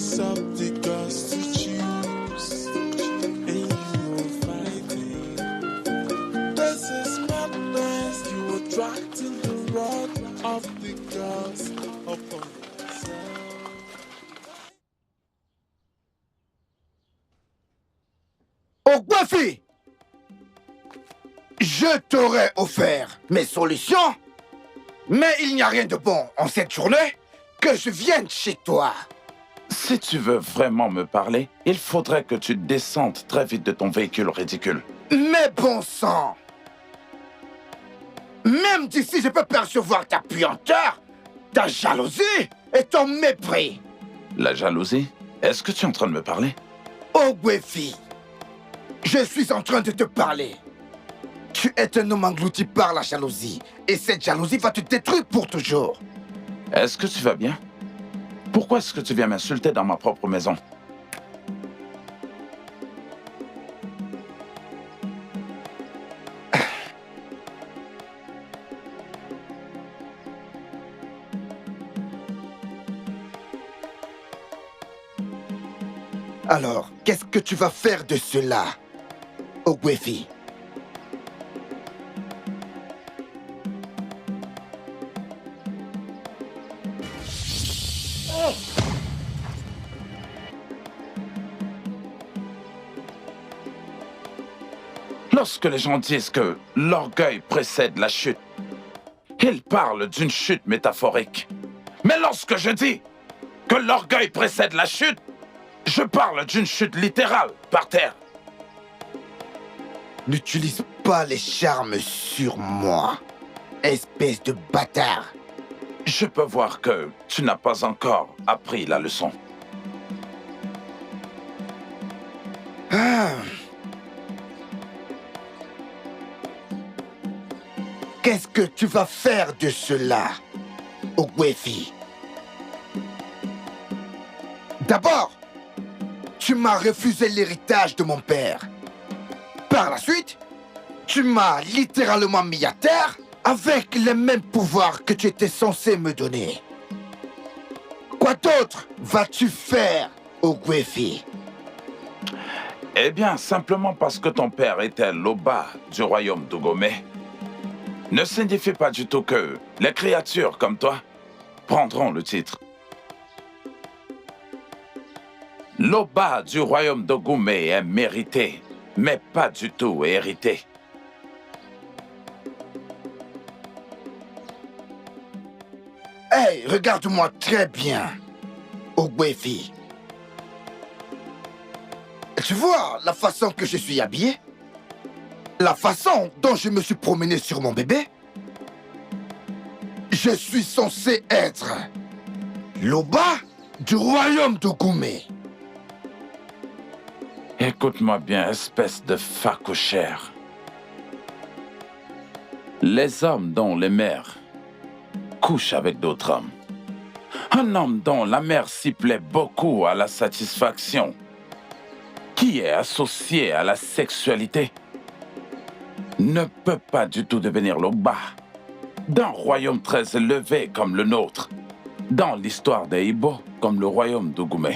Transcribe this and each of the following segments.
choice of the gods to choose, and you are fighting. This is madness. You are attracting the wrath of the gods upon yourself. Ogbuefi, je t'aurais offert mes solutions, mais il n'y a rien de bon en cette journée que je vienne chez toi. Si tu veux vraiment me parler, il faudrait que tu descendes très vite de ton véhicule ridicule. Mais bon sang! Même d'ici, je peux percevoir ta puanteur, ta jalousie et ton mépris. La jalousie? Est-ce que tu es en train de me parler? Ogbuefi, je suis en train de te parler. Tu es un homme englouti par la jalousie, et cette jalousie va te détruire pour toujours. Est-ce que tu vas bien? Pourquoi est-ce que tu viens m'insulter dans ma propre maison? Alors, qu'est-ce que tu vas faire de cela, Ogbuefi? Lorsque les gens disent que l'orgueil précède la chute, ils parlent d'une chute métaphorique. Mais lorsque je dis que l'orgueil précède la chute, je parle d'une chute littérale, par terre. N'utilise pas les charmes sur moi, espèce de bâtard. Je peux voir que tu n'as pas encore appris la leçon. Ah. Qu'est-ce que tu vas faire de cela, Ogbuefi? D'abord, tu m'as refusé l'héritage de mon père. Par la suite, tu m'as littéralement mis à terre avec les mêmes pouvoirs que tu étais censé me donner. Quoi d'autre vas-tu faire, Ogbuefi? Eh bien, simplement parce que ton père était l'Oba du royaume d'Ugome, ne signifie pas du tout que les créatures comme toi prendront le titre. L'Oba du royaume d'Ogoume est mérité, mais pas du tout hérité. Hey, regarde-moi très bien, Ogbuefi. Tu vois la façon que je suis habillé? La façon dont je me suis promené sur mon bébé? Je suis censé être l'Oba du royaume d'Ogoume. Écoute-moi bien, espèce de facouchère. Les hommes dont les mères couchent avec d'autres hommes. Un homme dont la mère s'y plaît beaucoup à la satisfaction, qui est associé à la sexualité, ne peut pas du tout devenir l'Oba d'un royaume très élevé comme le nôtre, dans l'histoire des Ibo comme le royaume d'Ogoume.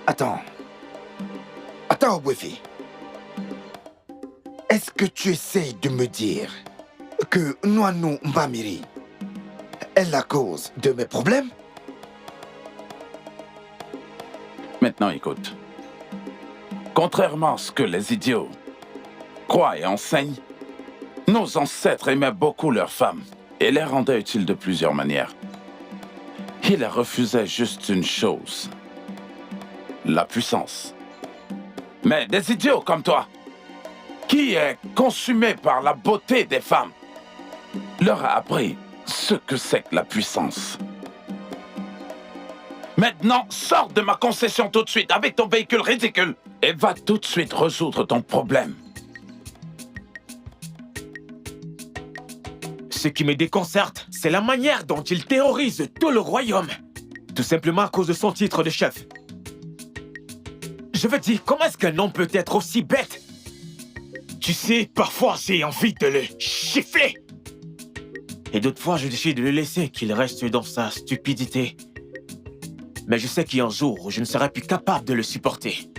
Attends, Ogbuefi. Est-ce que tu essayes de me dire que Nwanu Mbamiri est la cause de mes problèmes? Maintenant, écoute. Contrairement à ce que les idiots croient et enseignent, nos ancêtres aimaient beaucoup leurs femmes et les rendaient utiles de plusieurs manières. Ils refusaient juste une chose, la puissance. Mais des idiots comme toi, qui est consumé par la beauté des femmes, leur a appris ce que c'est que la puissance. Maintenant, sors de ma concession tout de suite avec ton véhicule ridicule et va tout de suite résoudre ton problème. Ce qui me déconcerte, c'est la manière dont il terrorise tout le royaume. Tout simplement à cause de son titre de chef. Je veux dire, comment est-ce qu'un homme peut être aussi bête? Tu sais, parfois j'ai envie de le gifler. Et d'autres fois, je décide de le laisser, qu'il reste dans sa stupidité. Mais je sais qu'il y a un jour où je ne serai plus capable de le supporter.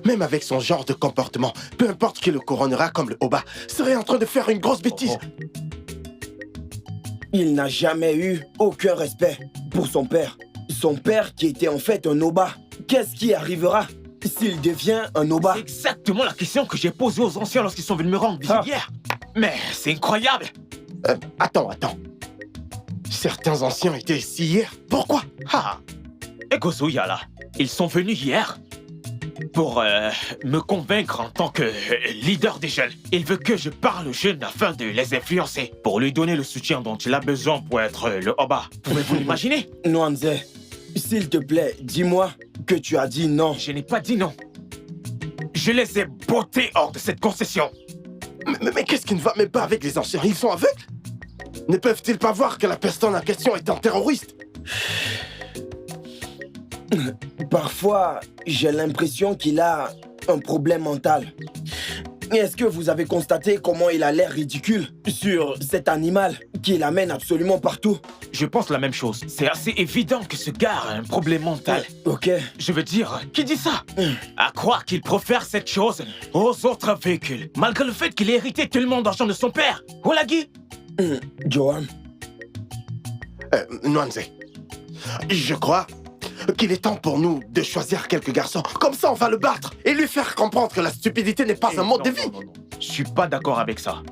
Même avec son genre de comportement, peu importe qui le couronnera comme le Oba, serait en train de faire une grosse bêtise. Il n'a jamais eu aucun respect pour son père. Son père qui était en fait un Oba. Qu'est-ce qui arrivera s'il devient un Oba? C'est exactement la question que j'ai posée aux anciens lorsqu'ils sont venus me rendre visite hier. Mais c'est incroyable. Attends. Certains anciens étaient ici hier. Pourquoi? Et Gozuya là, ils sont venus hier pour me convaincre en tant que leader des jeunes. Il veut que je parle aux jeunes afin de les influencer, pour lui donner le soutien dont il a besoin pour être le Oba. Pouvez-vous l'imaginer? Nwanze, s'il te plaît, dis-moi que tu as dit non. Je n'ai pas dit non. Je les ai bottés hors de cette concession. Mais qu'est-ce qui ne va même pas avec les anciens? Ils sont aveugles? Ne peuvent-ils pas voir que la personne en question est un terroriste? Parfois, j'ai l'impression qu'il a un problème mental. Est-ce que vous avez constaté comment il a l'air ridicule sur cet animal qu'il amène absolument partout? Je pense la même chose. C'est assez évident que ce gars a un problème mental. Ok. Je veux dire, qui dit ça? À croire qu'il profère cette chose aux autres véhicules, malgré le fait qu'il ait hérité tellement d'argent de son père. Olagi? Johan. Nwanze, je crois qu'il est temps pour nous de choisir quelques garçons. Comme ça, on va le battre et lui faire comprendre que la stupidité n'est pas un mode de vie. Non. Je suis pas d'accord avec ça.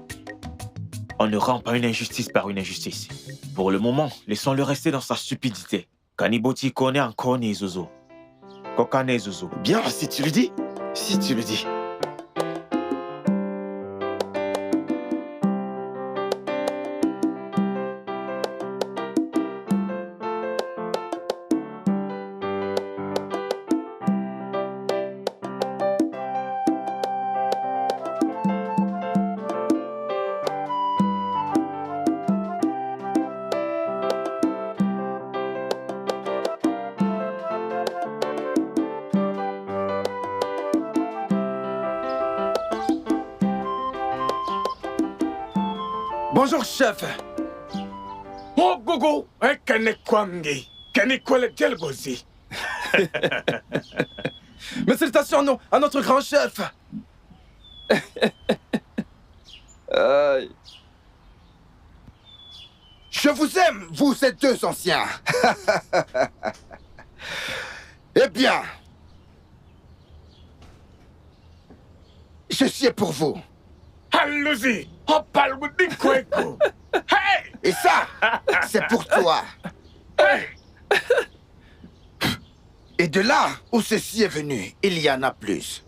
On ne rend pas une injustice par une injustice. Pour le moment, laissons-le rester dans sa stupidité. Kaniboti kone anko ni Zuzu. Kokane Zuzu. Bien, si tu le dis. Si tu le dis. Bonjour, chef. Oh, Gogo, Kanekwangi, Kanekwale Gelgozi. Mes salutations à notre grand chef. Aïe. Je vous aime, vous ces deux anciens. Eh bien, ceci est pour vous. Halluzi, Hopalwudi Kweko. Hey! Et ça, c'est pour toi. Hey! Et de là où ceci est venu, il y en a plus.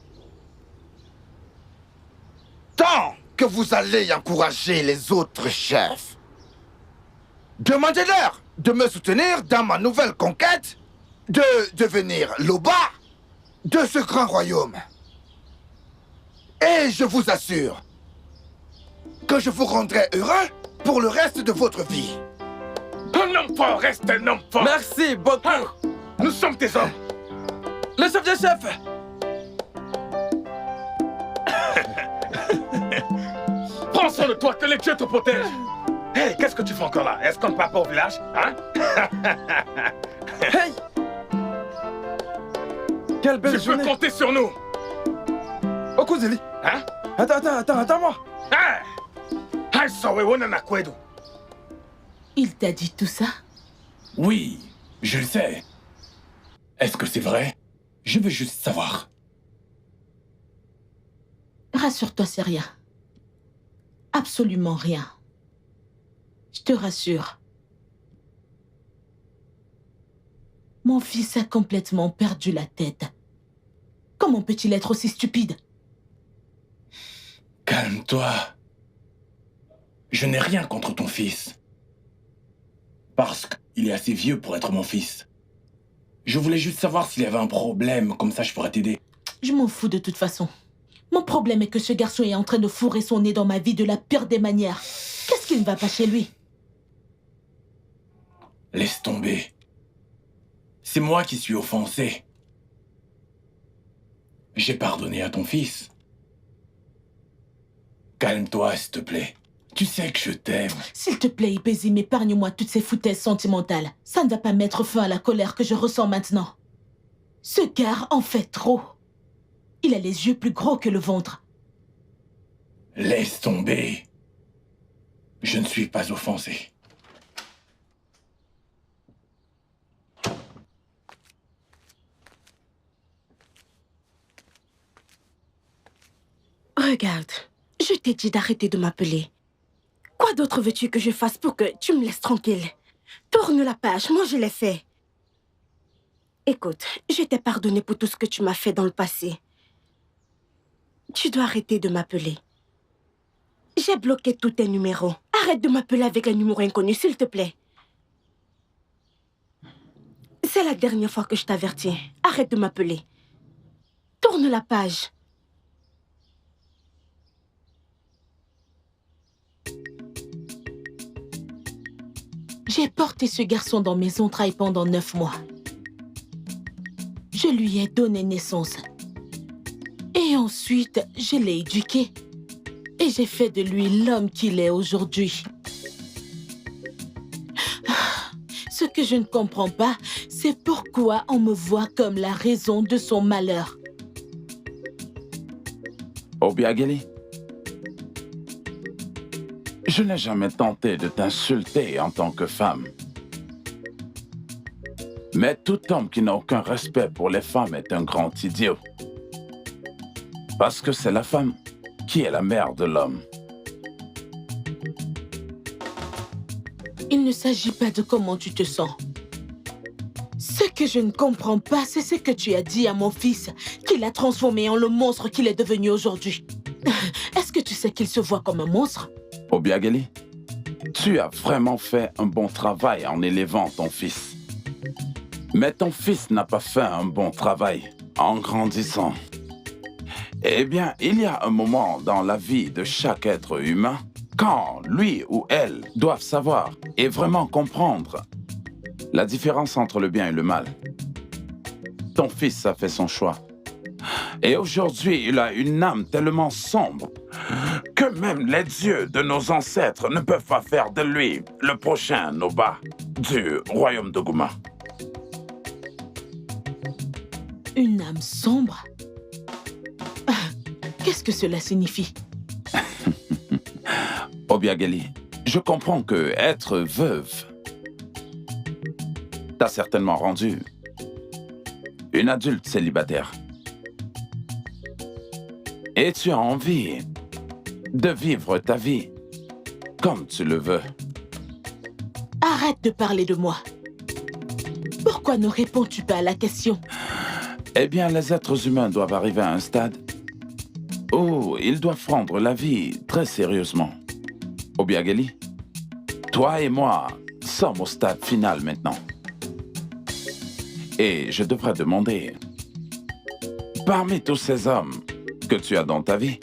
Tant que vous allez encourager les autres chefs, demandez-leur de me soutenir dans ma nouvelle conquête de devenir l'Oba de ce grand royaume. Et je vous assure que je vous rendrai heureux pour le reste de votre vie. Un homme fort reste un homme fort. Merci beaucoup. Hein? Nous sommes tes hommes. Le chef des chefs. Prends soin de toi, que les dieux te protègent. Hey, qu'est-ce que tu fais encore là? Est-ce qu'on ne part pas au village? Hein? Hey. Quelle belle Tu peux journée. compter sur nous. Okuzeli. Hein? Attends-moi. Hein? Hein, Sawe Wonana Kwedu. Il t'a dit tout ça? Oui, je le sais. Est-ce que c'est vrai? Je veux juste savoir. Rassure-toi, c'est rien. Absolument rien. Je te rassure. Mon fils a complètement perdu la tête. Comment peut-il être aussi stupide? Calme-toi. Je n'ai rien contre ton fils. Parce qu'il est assez vieux pour être mon fils. Je voulais juste savoir s'il y avait un problème, comme ça je pourrais t'aider. Je m'en fous de toute façon. Mon problème est que ce garçon est en train de fourrer son nez dans ma vie de la pire des manières. Qu'est-ce qui ne va pas chez lui? Laisse tomber. C'est moi qui suis offensé. J'ai pardonné à ton fils. Calme-toi, s'il te plaît. Tu sais que je t'aime. S'il te plaît, Ibezim, épargne-moi toutes ces foutaises sentimentales. Ça ne va pas mettre fin à la colère que je ressens maintenant. Ce gars en fait trop. Il a les yeux plus gros que le ventre. Laisse tomber. Je ne suis pas offensé. Regarde, je t'ai dit d'arrêter de m'appeler. Quoi d'autre veux-tu que je fasse pour que tu me laisses tranquille? Tourne la page, moi je l'ai fait. Écoute, je t'ai pardonné pour tout ce que tu m'as fait dans le passé. Tu dois arrêter de m'appeler. J'ai bloqué tous tes numéros. Arrête de m'appeler avec un numéro inconnu, s'il te plaît. C'est la dernière fois que je t'avertis. Arrête de m'appeler. Tourne la page. J'ai porté ce garçon dans mes entrailles pendant 9 mois. Je lui ai donné naissance. Et ensuite, je l'ai éduqué. Et j'ai fait de lui l'homme qu'il est aujourd'hui. Ce que je ne comprends pas, c'est pourquoi on me voit comme la raison de son malheur. Obiageli, je n'ai jamais tenté de t'insulter en tant que femme. Mais tout homme qui n'a aucun respect pour les femmes est un grand idiot. Parce que c'est la femme qui est la mère de l'homme. Il ne s'agit pas de comment tu te sens. Ce que je ne comprends pas, c'est ce que tu as dit à mon fils, qu'il a transformé en le monstre qu'il est devenu aujourd'hui. Est-ce que tu sais qu'il se voit comme un monstre? Obiageli, tu as vraiment fait un bon travail en élevant ton fils. Mais ton fils n'a pas fait un bon travail en grandissant. Eh bien, il y a un moment dans la vie de chaque être humain quand lui ou elle doivent savoir et vraiment comprendre la différence entre le bien et le mal. Ton fils a fait son choix. Et aujourd'hui, il a une âme tellement sombre que même les dieux de nos ancêtres ne peuvent pas faire de lui le prochain Noba du royaume de Gouma. Une âme sombre? Qu'est-ce que cela signifie? Obiageli, je comprends que être veuve t'a certainement rendu une adulte célibataire. Et tu as envie de vivre ta vie comme tu le veux. Arrête de parler de moi. Pourquoi ne réponds-tu pas à la question? Eh bien, les êtres humains doivent arriver à un stade où ils doivent prendre la vie très sérieusement. Obiageli, toi et moi sommes au stade final maintenant. Et je devrais demander, parmi tous ces hommes que tu as dans ta vie,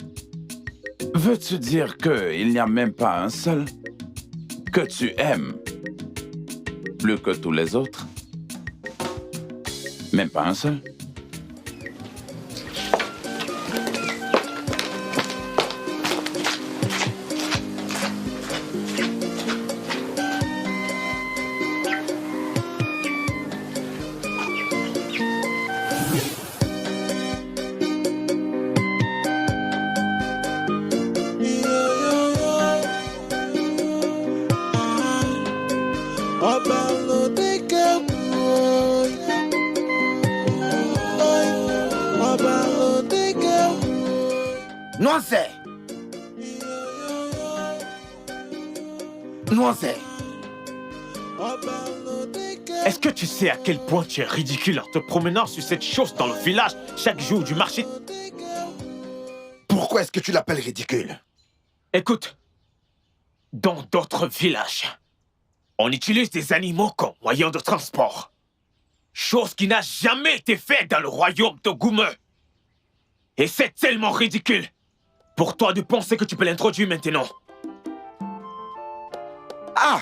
veux-tu dire qu'il n'y a même pas un seul que tu aimes plus que tous les autres? Même pas un seul? Noisette! Noisette! Est-ce que tu sais à quel point tu es ridicule en te promenant sur cette chose dans le village chaque jour du marché? Pourquoi est-ce que tu l'appelles ridicule? Écoute, dans d'autres villages, on utilise des animaux comme moyen de transport. Chose qui n'a jamais été faite dans le royaume de Goumeu. Et c'est tellement ridicule pour toi de penser que tu peux l'introduire maintenant. Ah!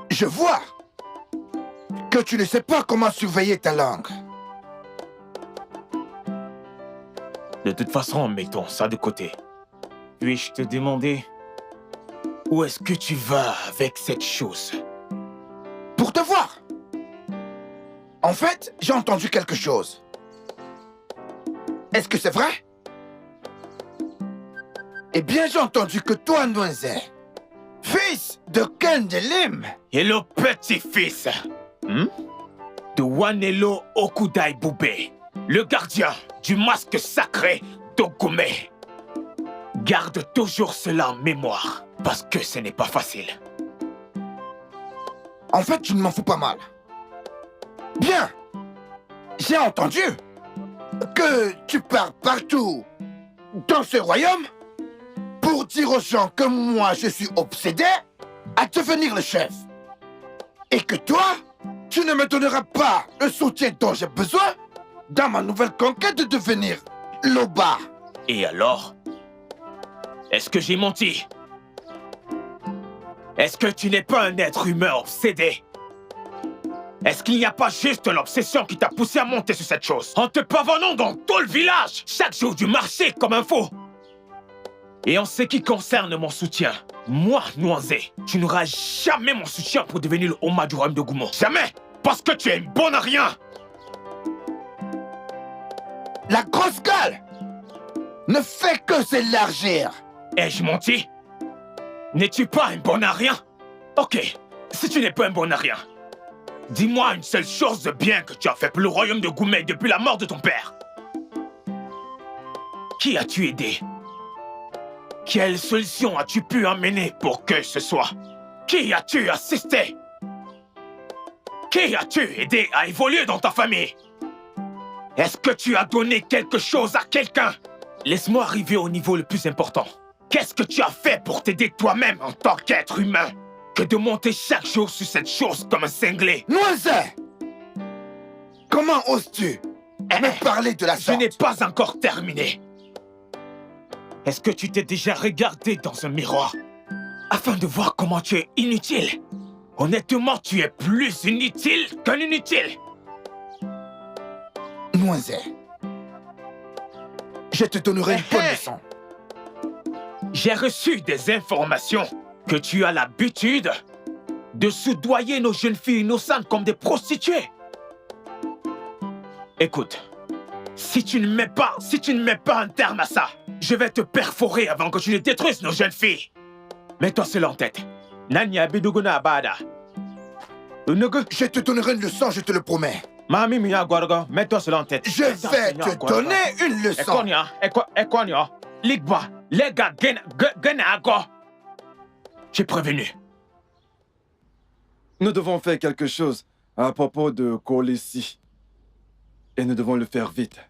Je vois que tu ne sais pas comment surveiller ta langue. De toute façon, mettons ça de côté. Puis-je te demander où est-ce que tu vas avec cette chose? Pour te voir. En fait, j'ai entendu quelque chose. Est-ce que c'est vrai? Eh bien, j'ai entendu que toi, Nwenze, fils de Kendelim, et le petit-fils de Wanelo Okudai Boubé, le gardien du masque sacré d'Ogumé. Garde toujours cela en mémoire, parce que ce n'est pas facile. En fait, tu ne m'en fous pas mal. Bien. J'ai entendu que tu pars partout dans ce royaume pour dire aux gens que moi, je suis obsédé à devenir le chef. Et que toi, tu ne me donneras pas le soutien dont j'ai besoin dans ma nouvelle conquête de devenir l'Oba. Et alors? Est-ce que j'ai menti? Est-ce que tu n'es pas un être humain obsédé? Est-ce qu'il n'y a pas juste l'obsession qui t'a poussé à monter sur cette chose en te pavonnant dans tout le village, chaque jour du marché comme un fou? Et en ce qui concerne mon soutien, moi, Nwenze, tu n'auras jamais mon soutien pour devenir le Oma du royaume de Gumo. Jamais! Parce que tu es une bonne à rien! La grosse gueule ne fait que s'élargir. Ai-je menti? N'es-tu pas un bon à rien? Ok, si tu n'es pas un bon à rien, dis-moi une seule chose de bien que tu as fait pour le royaume de Gumé depuis la mort de ton père. Qui as-tu aidé? Quelle solution as-tu pu amener pour que ce soit? Qui as-tu assisté? Qui as-tu aidé à évoluer dans ta famille? Est-ce que tu as donné quelque chose à quelqu'un? Laisse-moi arriver au niveau le plus important. Qu'est-ce que tu as fait pour t'aider toi-même en tant qu'être humain que de monter chaque jour sur cette chose comme un cinglé? Nwenze, comment oses-tu me parler de la sorte? Je n'ai pas encore terminé. Est-ce que tu t'es déjà regardé dans un miroir afin de voir comment tu es inutile? Honnêtement, tu es plus inutile qu'un inutile. Nwenze, je te donnerai une bonne leçon. J'ai reçu des informations que tu as l'habitude de soudoyer nos jeunes filles innocentes comme des prostituées. Écoute, si tu ne mets pas un terme à ça, je vais te perforer avant que tu ne détruises nos jeunes filles. Mets-toi cela en tête. Nanya biduguna abada. Je te donnerai une leçon, je te le promets. Mami miya gorgo, mets-toi cela en tête. Je vais te donner une leçon. Ekonya, Ligba, Lega, Genago. J'ai prévenu. Nous devons faire quelque chose à propos de Kolesi. Et nous devons le faire vite.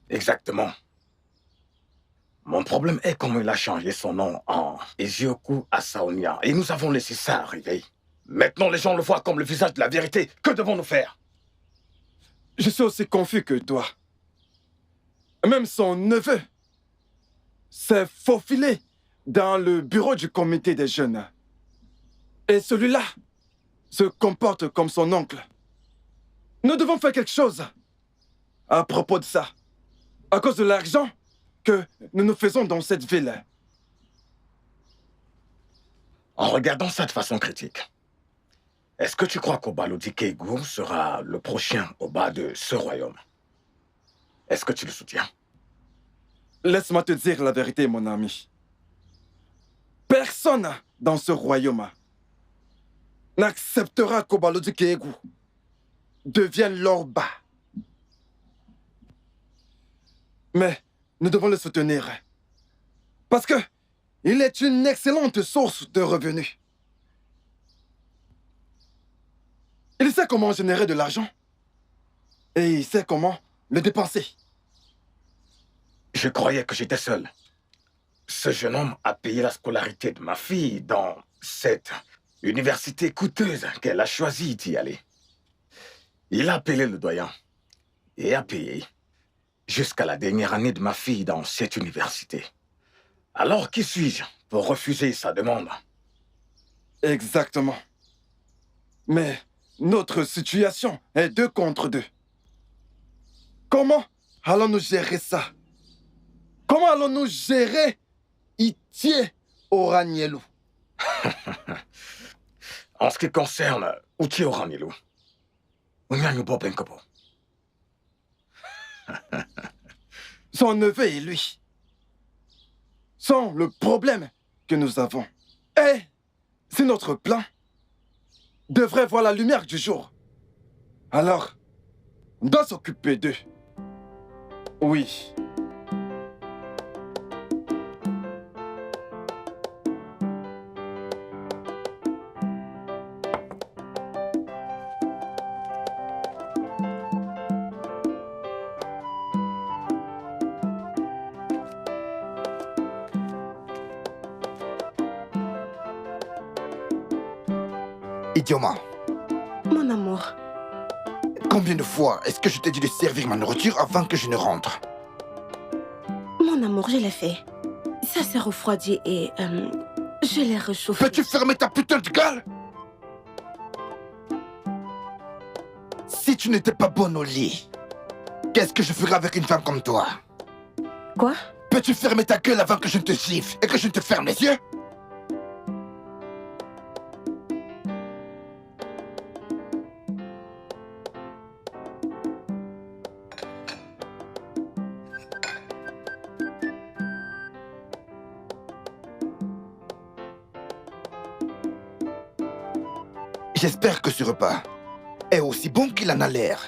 Exactement. Mon problème est comment il a changé son nom en Ezioku Asaonia. Et nous avons laissé ça arriver. Maintenant, les gens le voient comme le visage de la vérité. Que devons-nous faire? Je suis aussi confus que toi. Même son neveu s'est faufilé dans le bureau du comité des jeunes. Et celui-là se comporte comme son oncle. Nous devons faire quelque chose à propos de ça. À cause de l'argent que nous nous faisons dans cette ville. En regardant ça de façon critique, est-ce que tu crois qu'Obalodi Keigu sera le prochain Oba de ce royaume? Est-ce que tu le soutiens? Laisse-moi te dire la vérité, mon ami. Personne dans ce royaume n'acceptera qu'Obalodi Keigu devienne l'Oba. Mais nous devons le soutenir. Parce que il est une excellente source de revenus. Il sait comment générer de l'argent. Et il sait comment le dépenser. Je croyais que j'étais seul. Ce jeune homme a payé la scolarité de ma fille dans cette université coûteuse qu'elle a choisi d'y aller. Il a appelé le doyen et a payé jusqu'à la dernière année de ma fille dans cette université. Alors qui suis-je pour refuser sa demande? Exactement. Mais notre situation est 2 contre 2. Comment allons-nous gérer ça? Comment allons-nous gérer Itie Oranielou? En ce qui concerne Uchi Oranielou, Son neveu et lui sont le problème que nous avons. Et si notre plan devrait voir la lumière du jour, alors on doit s'occuper d'eux. Oui. Idioma, Mon amour, combien de fois est-ce que je t'ai dit de servir ma nourriture avant que je ne rentre? mon amour, je l'ai fait. Ça s'est refroidi et je l'ai réchauffé. Peux-tu fermer ta putain de gueule? Si tu n'étais pas bonne au lit, qu'est-ce que je ferais avec une femme comme toi? Quoi? Peux-tu fermer ta gueule avant que je ne te gifle et que je ne te ferme les yeux? J'espère que ce repas est aussi bon qu'il en a l'air.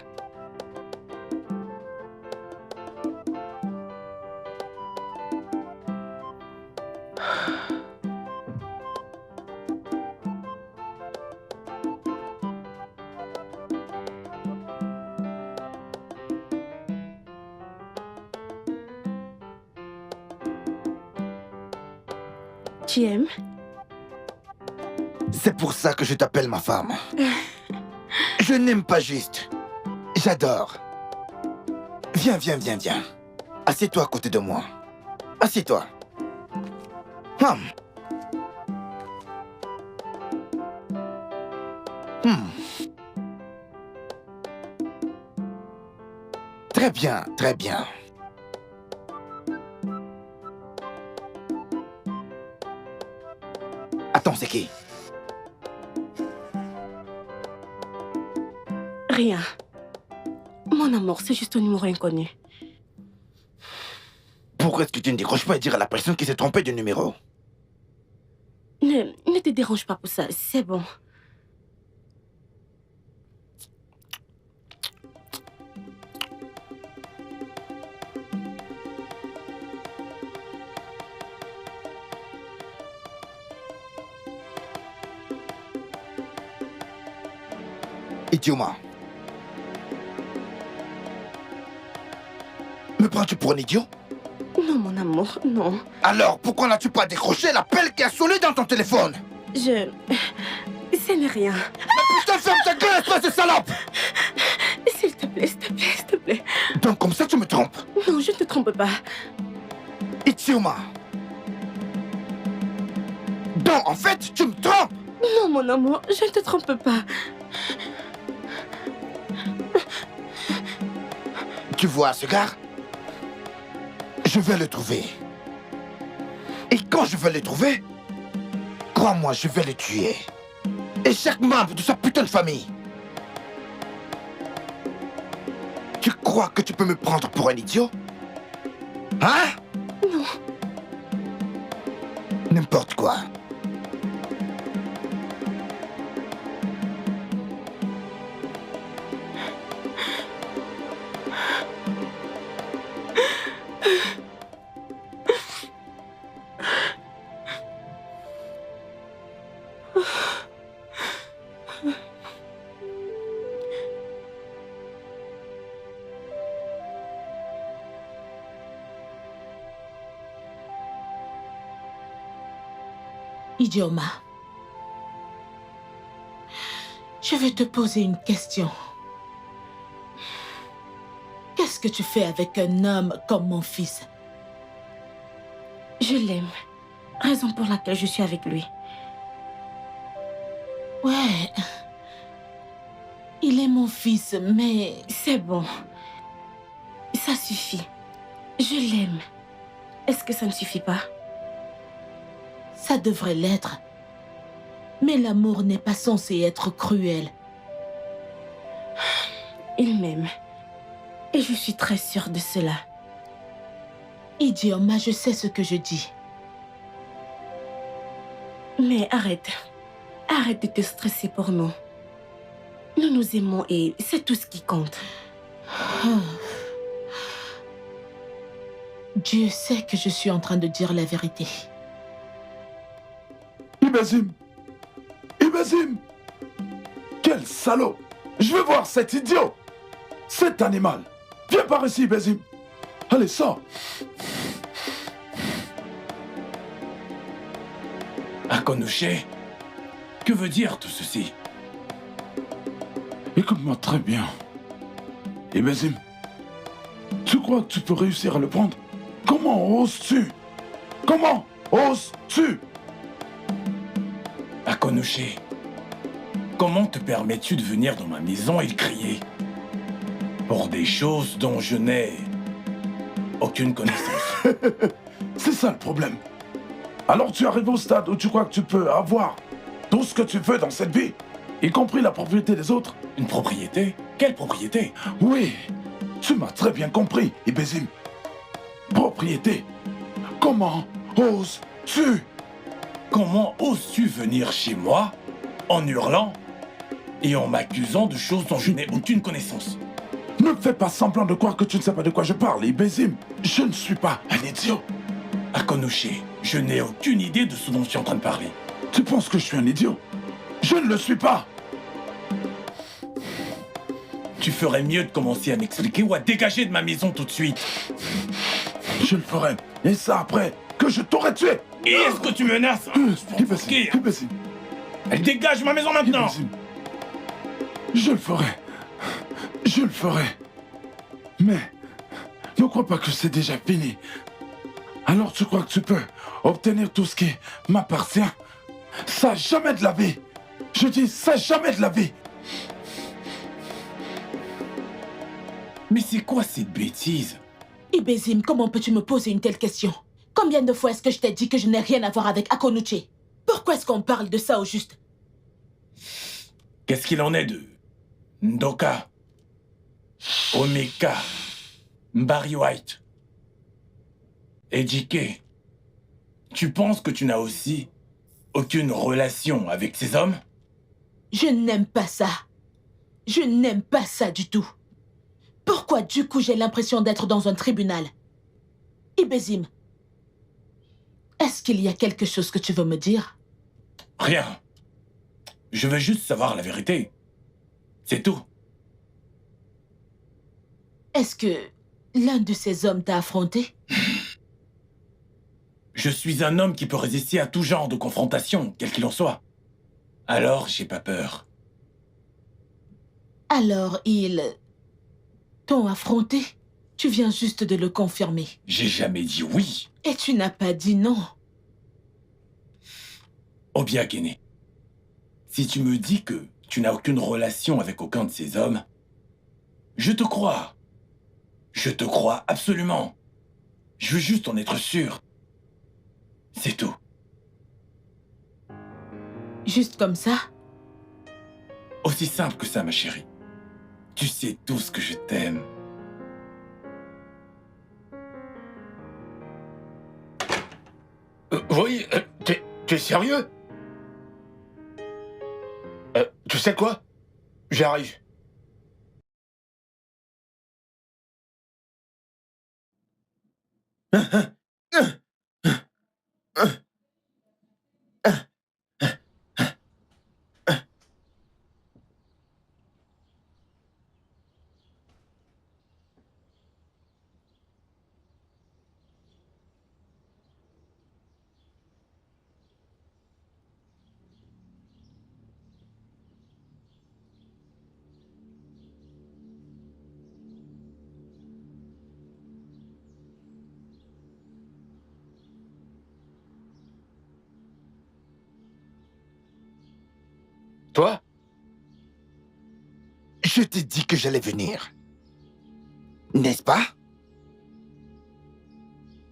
Tu aimes? C'est pour ça que je t'appelle ma femme. Je n'aime pas juste. J'adore. Viens, viens, viens, viens. Assieds-toi à côté de moi. Assieds-toi. Hum. Très bien, très bien. Attends, c'est qui? Rien. Mon amour, c'est juste un numéro inconnu. Pourquoi est-ce que tu ne décroches pas et dire à la personne qui s'est trompée de numéro? Ne te dérange pas pour ça, c'est bon. Idioma. Me prends-tu pour un idiot? Non, mon amour, non. Alors, pourquoi n'as-tu pas décroché l'appel qui a sonné dans ton téléphone? Ce n'est rien. Mais putain, ferme ta gueule, espèce de salope! S'il te plaît, s'il te plaît, s'il te plaît. Donc comme ça, tu me trompes? Non, je ne te trompe pas. Ichioma. Donc, en fait, tu me trompes? Non, mon amour, je ne te trompe pas. Tu vois ce gars? Je vais le trouver. Et quand je vais le trouver, crois-moi, je vais le tuer. Et chaque membre de sa putain de famille. Tu crois que tu peux me prendre pour un idiot? Hein? Non. N'importe quoi. Idioma, je vais te poser une question. Qu'est-ce que tu fais avec un homme comme mon fils? Je l'aime. Raison pour laquelle je suis avec lui. Ouais. Il est mon fils, mais... C'est bon. Ça suffit. Je l'aime. Est-ce que ça ne suffit pas? Ça devrait l'être. Mais l'amour n'est pas censé être cruel. Il m'aime. Et je suis très sûre de cela. Idioma, je sais ce que je dis. Mais arrête. Arrête de te stresser pour nous. Nous nous aimons et c'est tout ce qui compte. Dieu sait que je suis en train de dire la vérité. Ibezim! Ibezim! Quel salaud! Je veux voir cet idiot! Cet animal! Viens par ici, Ibezim! Allez, sors! Akonouché, que veut dire tout ceci? Écoute-moi très bien. Ibezim, tu crois que tu peux réussir à le prendre? Comment oses-tu? Comment oses-tu? Akonouché, comment te permets-tu de venir dans ma maison et de crier? Pour des choses dont je n'ai aucune connaissance. C'est ça le problème. Alors tu arrives au stade où tu crois que tu peux avoir tout ce que tu veux dans cette vie, y compris la propriété des autres. Une propriété? Quelle propriété? Oui, tu m'as très bien compris, Ibezim. Propriété. Comment oses-tu? Comment oses-tu venir chez moi en hurlant et en m'accusant de choses dont je n'ai aucune connaissance? Ne fais pas semblant de croire que tu ne sais pas de quoi je parle, Ibezim. Je ne suis pas un idiot. Akonouché, je n'ai aucune idée de ce dont tu es en train de parler. Tu penses que je suis un idiot? Je ne le suis pas. Tu ferais mieux de commencer à m'expliquer ou à dégager de ma maison tout de suite. Je le ferai. Et ça après que je t'aurais tué. Et est-ce que tu menaces? Ibezim. Elle dégage ma maison maintenant. Ibezim. Je le ferai. Je le ferai. Mais ne crois pas que c'est déjà fini. Alors tu crois que tu peux obtenir tout ce qui m'appartient? Ça jamais de la vie. Je dis ça jamais de la vie. Mais c'est quoi cette bêtise? Ibezim, comment peux-tu me poser une telle question? Combien de fois est-ce que je t'ai dit que je n'ai rien à voir avec Akonouché? Pourquoi est-ce qu'on parle de ça au juste? Qu'est-ce qu'il en est de Ndoka, Omeka, Barry White, Ejike? Tu penses que tu n'as aussi aucune relation avec ces hommes? Je n'aime pas ça. Je n'aime pas ça du tout. Pourquoi du coup j'ai l'impression d'être dans un tribunal? Ibezim, est-ce qu'il y a quelque chose que tu veux me dire? Rien. Je veux juste savoir la vérité. C'est tout. Est-ce que l'un de ces hommes t'a affronté? Je suis un homme qui peut résister à tout genre de confrontation, quel qu'il en soit. Alors, j'ai pas peur. Alors, ils t'ont affronté? Tu viens juste de le confirmer. J'ai jamais dit oui. Et tu n'as pas dit non. Obiagene, si tu me dis que tu n'as aucune relation avec aucun de ces hommes, je te crois. Je te crois absolument. Je veux juste en être sûr. C'est tout. Juste comme ça? Aussi simple que ça, ma chérie. Tu sais tout ce que je t'aime. Oui, t'es sérieux? Tu sais quoi? J'arrive. Toi? Je t'ai dit que j'allais venir. N'est-ce pas?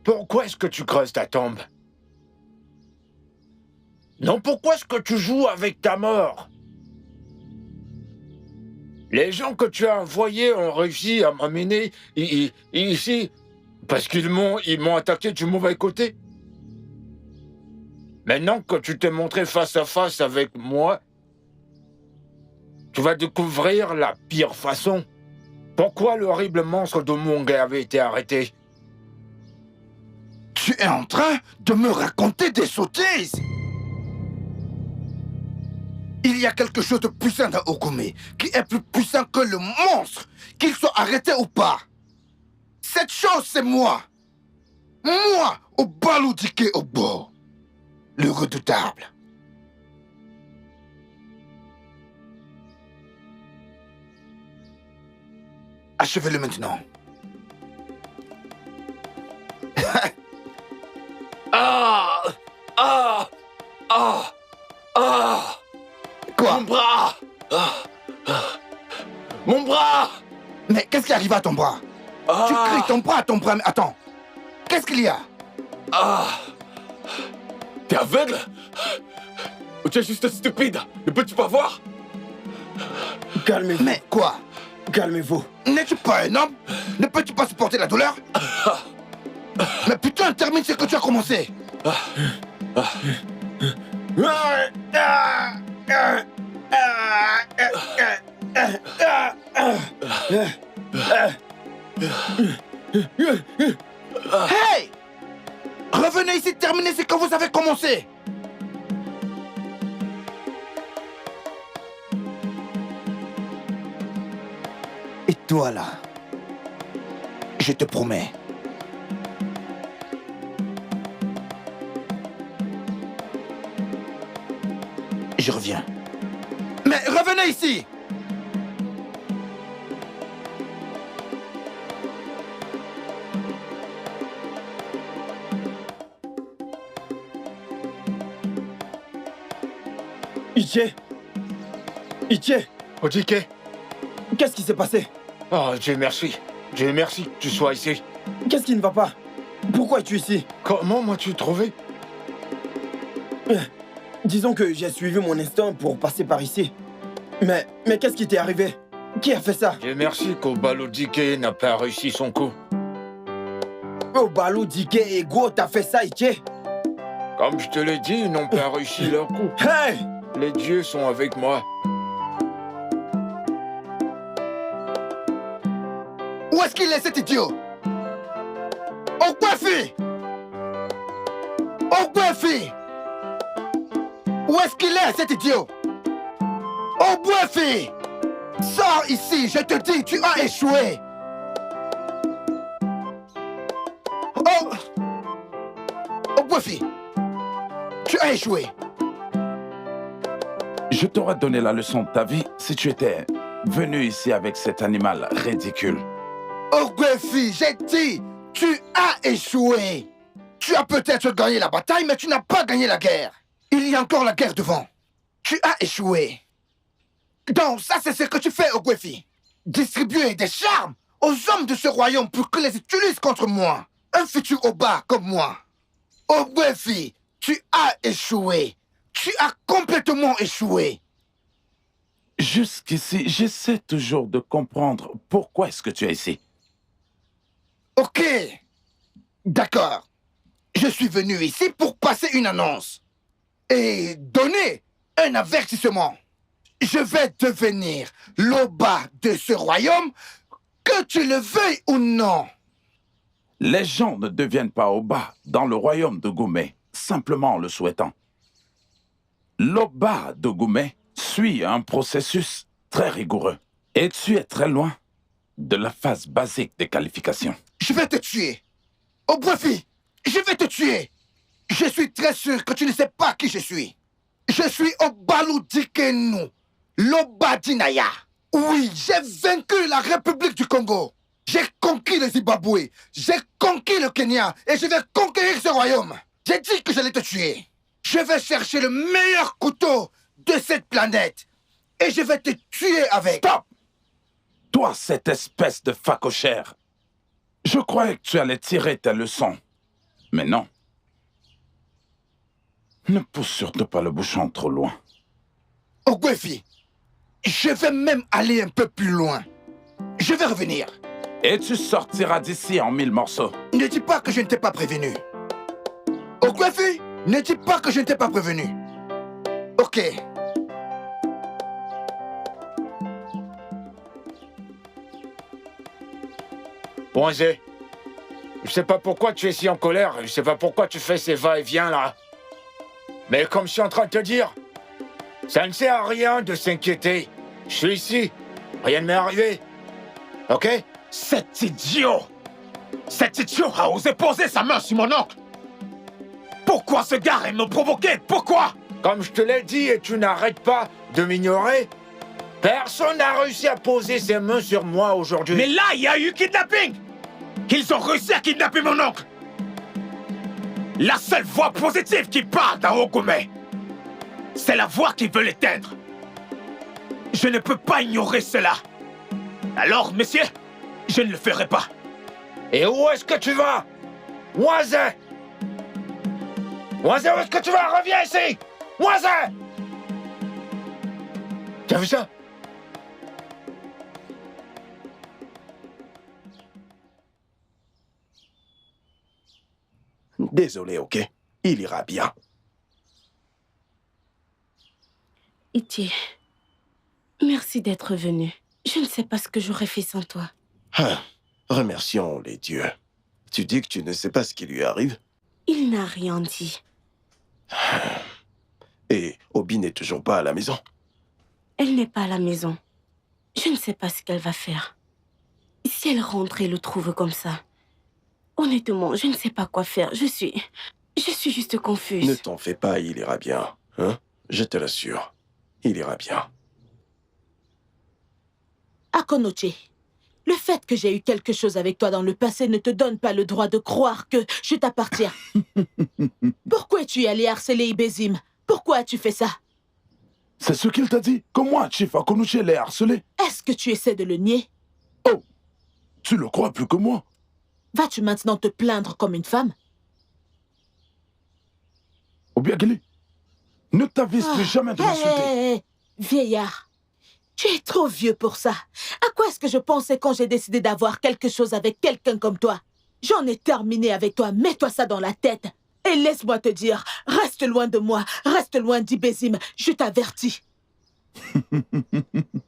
Pourquoi est-ce que tu creuses ta tombe? Non, pourquoi est-ce que tu joues avec ta mort? Les gens que tu as envoyés ont réussi à m'amener ici parce qu'ils m'ont attaqué du mauvais côté. Maintenant que tu t'es montré face à face avec moi, tu vas découvrir la pire façon. Pourquoi l'horrible monstre de Mong avait été arrêté? Tu es en train de me raconter des sottises. Il y a quelque chose de puissant dans Ogumé, qui est plus puissant que le monstre, qu'il soit arrêté ou pas. Cette chose, c'est moi. Moi, Obaludike Obo, le redoutable. Achevez-le maintenant. Ah! Ah! Ah! Ah! Quoi? Mon bras! Ah! Ah! Mon bras! Mais qu'est-ce qui arrive à ton bras? Ah! Tu cries ton bras, mais attends. Qu'est-ce qu'il y a? Ah! T'es aveugle? Ou tu es juste stupide? Ne peux-tu pas voir? Calmez-vous. Mais quoi? Calmez-vous. N'es-tu pas un homme? Ne peux-tu pas supporter la douleur? Mais putain, termine ce que tu as commencé. Hey! Revenez ici, terminez ce que vous avez commencé. Et toi là, je te promets. Je reviens. Mais revenez ici! Iché, Odike. qu'est-ce qui s'est passé? Oh, Dieu merci. Dieu merci que tu sois ici. Qu'est-ce qui ne va pas? Pourquoi es-tu ici? Comment m'as-tu trouvé? Disons que j'ai suivi mon instinct pour passer par ici. Mais qu'est-ce qui t'est arrivé? Qui a fait ça? Dieu merci qu'Obalodike n'a pas réussi son coup. Obaludike et Go, t'as fait ça, Iché? Comme je te l'ai dit, ils n'ont pas réussi leur coup. Hey! Les dieux sont avec moi. Où est-ce qu'il est cet idiot? Ogwefi! Ogwefi! Où est-ce qu'il est cet idiot? Ogwefi! Sors ici, je te dis, tu as échoué! Oh! Ogwefi! Tu as échoué! Je t'aurais donné la leçon de ta vie si tu étais venu ici avec cet animal ridicule. Ogwefi, j'ai dit, tu as échoué! Tu as peut-être gagné la bataille, mais tu n'as pas gagné la guerre. Il y a encore la guerre devant. Tu as échoué. Donc ça, c'est ce que tu fais, Ogwefi. Distribuer des charmes aux hommes de ce royaume pour qu'ils les utilisent contre moi. Un futur Oba comme moi. Ogwefi, tu as échoué. Tu as complètement échoué. Jusqu'ici, j'essaie toujours de comprendre pourquoi est-ce que tu es ici. Ok. D'accord. Je suis venu ici pour passer une annonce. Et donner un avertissement. Je vais devenir l'Oba de ce royaume, que tu le veuilles ou non. Les gens ne deviennent pas Oba dans le royaume de Gumé, simplement en le souhaitant. L'Oba de Gumé suit un processus très rigoureux. Et tu es très loin de la phase basique des qualifications. Je vais te tuer. Ogwefi, je vais te tuer. Je suis très sûr que tu ne sais pas qui je suis. Je suis Obaludikenu, l'Oba d'Inaya. Oui, j'ai vaincu la République du Congo. J'ai conquis le Zimbabwe. J'ai conquis le Kenya. Et je vais conquérir ce royaume. J'ai dit que j'allais te tuer. Je vais chercher le meilleur couteau de cette planète. Et je vais te tuer avec. Stop! Toi, cette espèce de facochère. Je croyais que tu allais tirer ta leçon Mais non. Ne pousse surtout pas le bouchon trop loin. Ogwefi, je vais même aller un peu plus loin. Je vais revenir. Et tu sortiras d'ici en 1000 morceaux. Ne dis pas que je ne t'ai pas prévenu. Ogwefi, ne dis pas que je ne t'ai pas prévenu. Ok. Wanzé, je sais pas pourquoi tu es si en colère, je sais pas pourquoi tu fais ces va-et-vient là. Mais comme je suis en train de te dire, ça ne sert à rien de s'inquiéter. Je suis ici, rien ne m'est arrivé. Ok? Cet idiot a osé poser sa main sur mon oncle. Pourquoi ce gars aime me provoquer? Pourquoi? Comme je te l'ai dit et tu n'arrêtes pas de m'ignorer, personne n'a réussi à poser ses mains sur moi aujourd'hui. Mais là, il y a eu kidnapping. Ils ont réussi à kidnapper mon oncle. La seule voix positive qui parle dans Ogome, c'est la voix qui veut l'éteindre. Je ne peux pas ignorer cela. Alors, monsieur, je ne le ferai pas. Et où est-ce que tu vas? Wanzé! Wanzé, où est-ce que tu vas? Reviens ici! Wanzé! Tu as vu ça? Désolé, ok? Il ira bien. Iti, merci d'être venu. Je ne sais pas ce que j'aurais fait sans toi. Ah, remercions les dieux. Tu dis que tu ne sais pas ce qui lui arrive? Il n'a rien dit. Et Obi n'est toujours pas à la maison? Elle n'est pas à la maison. Je ne sais pas ce qu'elle va faire. Si elle rentre et le trouve comme ça, honnêtement, je ne sais pas quoi faire. Je suis juste confuse. Ne t'en fais pas, il ira bien. Hein? Je te l'assure. Il ira bien. Akonoche, le fait que j'ai eu quelque chose avec toi dans le passé ne te donne pas le droit de croire que je t'appartiens. Pourquoi es-tu allé harceler Ibezim? Pourquoi as-tu fait ça? C'est ce qu'il t'a dit? Que moi, Chief Akonuche, l'ai harcelé? Est-ce que tu essaies de le nier? Oh, tu le crois plus que moi? Vas-tu maintenant te plaindre comme une femme? Obiageli, ne t'avise plus jamais de m'insulter. Hé, vieillard, tu es trop vieux pour ça. À quoi est-ce que je pensais quand j'ai décidé d'avoir quelque chose avec quelqu'un comme toi? J'en ai terminé avec toi, mets-toi ça dans la tête. Et laisse-moi te dire, reste loin de moi, reste loin d'Ibezim, je t'avertis.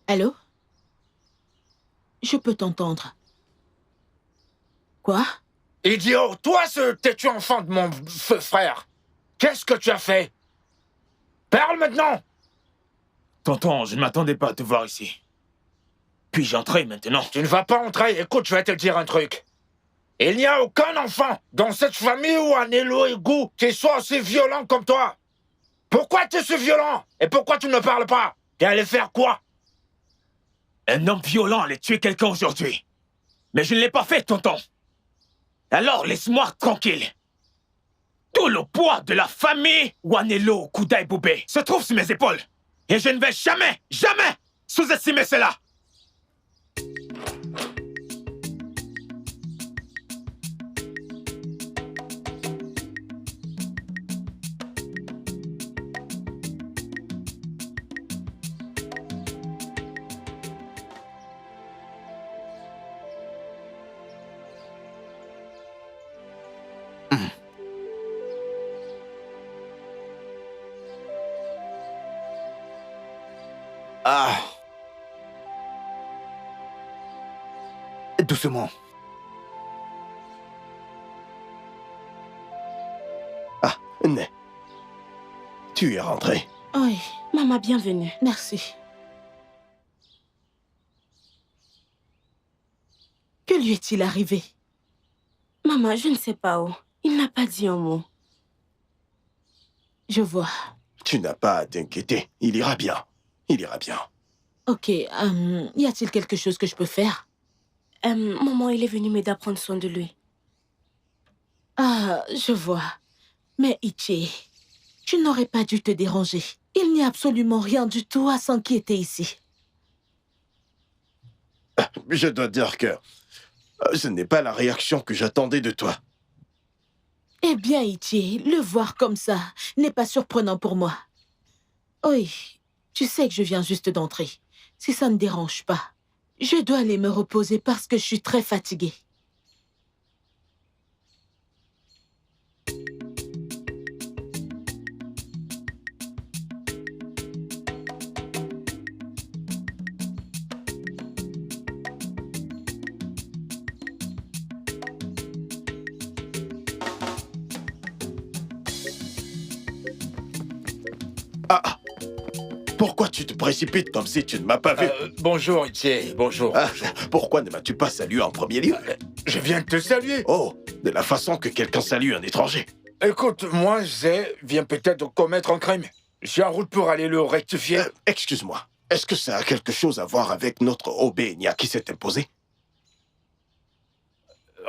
Allô? Je peux t'entendre. Quoi? Idiot, toi ce têtu enfant de mon frère, qu'est-ce que tu as fait? Parle maintenant! Tonton, je ne m'attendais pas à te voir ici. Puis-je entrer maintenant? Tu ne vas pas entrer, écoute, je vais te dire un truc. Il n'y a aucun enfant dans cette famille où Anelo et Gou qui soit aussi violent comme toi. Pourquoi tu es si violent? Et pourquoi tu ne parles pas? T'es allé faire quoi? Un homme violent allait tuer quelqu'un aujourd'hui. Mais je ne l'ai pas fait, tonton. Alors laisse-moi tranquille. Tout le poids de la famille Wanelo Kudai Boubé se trouve sur mes épaules. Et je ne vais jamais, jamais sous-estimer cela. Ah. Doucement. Ah, Né. Tu es rentré. Oui, maman, bienvenue. Merci. Que lui est-il arrivé? Maman, je ne sais pas où. Il n'a pas dit un mot. Je vois. Tu n'as pas à t'inquiéter. Il ira bien. Il ira bien. Ok, y a-t-il quelque chose que je peux faire? Maman, il est venu m'aider à prendre soin de lui. Ah, je vois. Mais Ichi, tu n'aurais pas dû te déranger. Il n'y a absolument rien du tout à s'inquiéter ici. Je dois dire que ce n'est pas la réaction que j'attendais de toi. Eh bien, Itier, le voir comme ça n'est pas surprenant pour moi. Oui, tu sais que je viens juste d'entrer. Si ça ne dérange pas, je dois aller me reposer parce que je suis très fatiguée. Ah, pourquoi tu te précipites comme si tu ne m'as pas vu? Bonjour, Itier, bonjour. Pourquoi ne m'as-tu pas salué en premier lieu? Je viens de te saluer. Oh, de la façon que quelqu'un salue un étranger. Écoute, moi, Zé vient peut-être de commettre un crime. Je suis en route pour aller le rectifier. Excuse-moi, est-ce que ça a quelque chose à voir avec notre Obénia qui s'est imposé?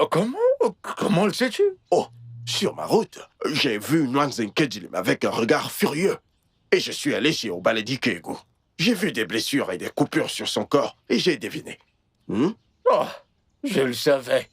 Comment le sais-tu? Oh, sur ma route, j'ai vu Nwanzenkedjilim avec un regard furieux. Et je suis allé chez Obaledi Kegu. J'ai vu des blessures et des coupures sur son corps et j'ai deviné. Oh, je le savais.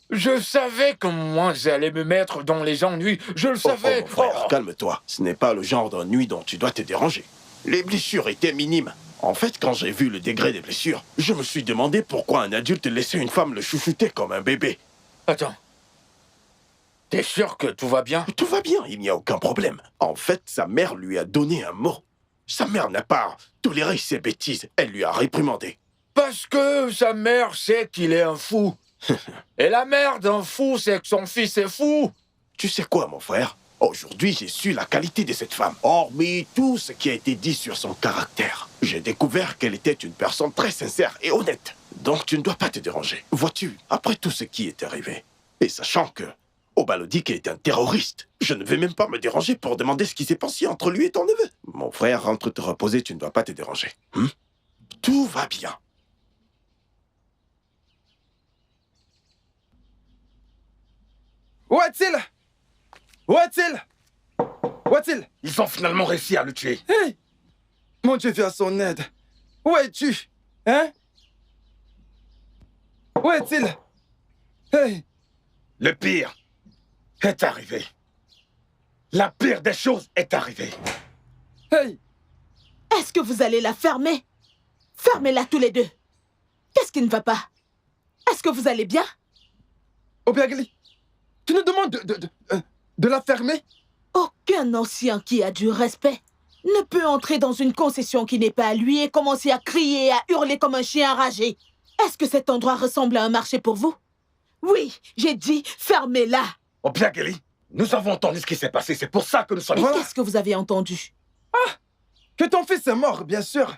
Je savais que moi, j'allais me mettre dans les ennuis. Je le savais. Mon frère, calme-toi. Ce n'est pas le genre d'ennui dont tu dois te déranger. Les blessures étaient minimes. En fait, quand j'ai vu le degré des blessures, je me suis demandé pourquoi un adulte laissait une femme le chouchouter comme un bébé. Attends. T'es sûr que tout va bien? Tout va bien, il n'y a aucun problème. En fait, sa mère lui a donné un mot. Sa mère n'a pas toléré ses bêtises. Elle lui a réprimandé. Parce que sa mère sait qu'il est un fou. Et la mère d'un fou sait que son fils est fou. Tu sais quoi, mon frère? Aujourd'hui, j'ai su la qualité de cette femme. Hormis tout ce qui a été dit sur son caractère, j'ai découvert qu'elle était une personne très sincère et honnête. Donc tu ne dois pas te déranger. Vois-tu, après tout ce qui est arrivé, et sachant que Obalodik est un terroriste, je ne vais même pas me déranger pour demander ce qui s'est passé entre lui et ton neveu. Mon frère, rentre te reposer, tu ne dois pas te déranger. Tout va bien. Où est-il? Où est-il? Où est-il? Ils ont finalement réussi à le tuer. Hey! Mon Dieu, viens à son aide. Où es-tu? Hein? Où est-il? Hey! Le pire est arrivé. La pire des choses est arrivée. Hey! Est-ce que vous allez la fermer? Fermez-la tous les deux. Qu'est-ce qui ne va pas? Est-ce que vous allez bien? Obiageli, tu nous demandes de la fermer? Aucun ancien qui a du respect ne peut entrer dans une concession qui n'est pas à lui et commencer à crier et à hurler comme un chien enragé. Est-ce que cet endroit ressemble à un marché pour vous? Oui, j'ai dit fermez-la. Obiageli, nous avons entendu ce qui s'est passé. C'est pour ça que nous sommes... Et qu'est-ce que vous avez entendu? Ah! Que ton fils est mort, bien sûr.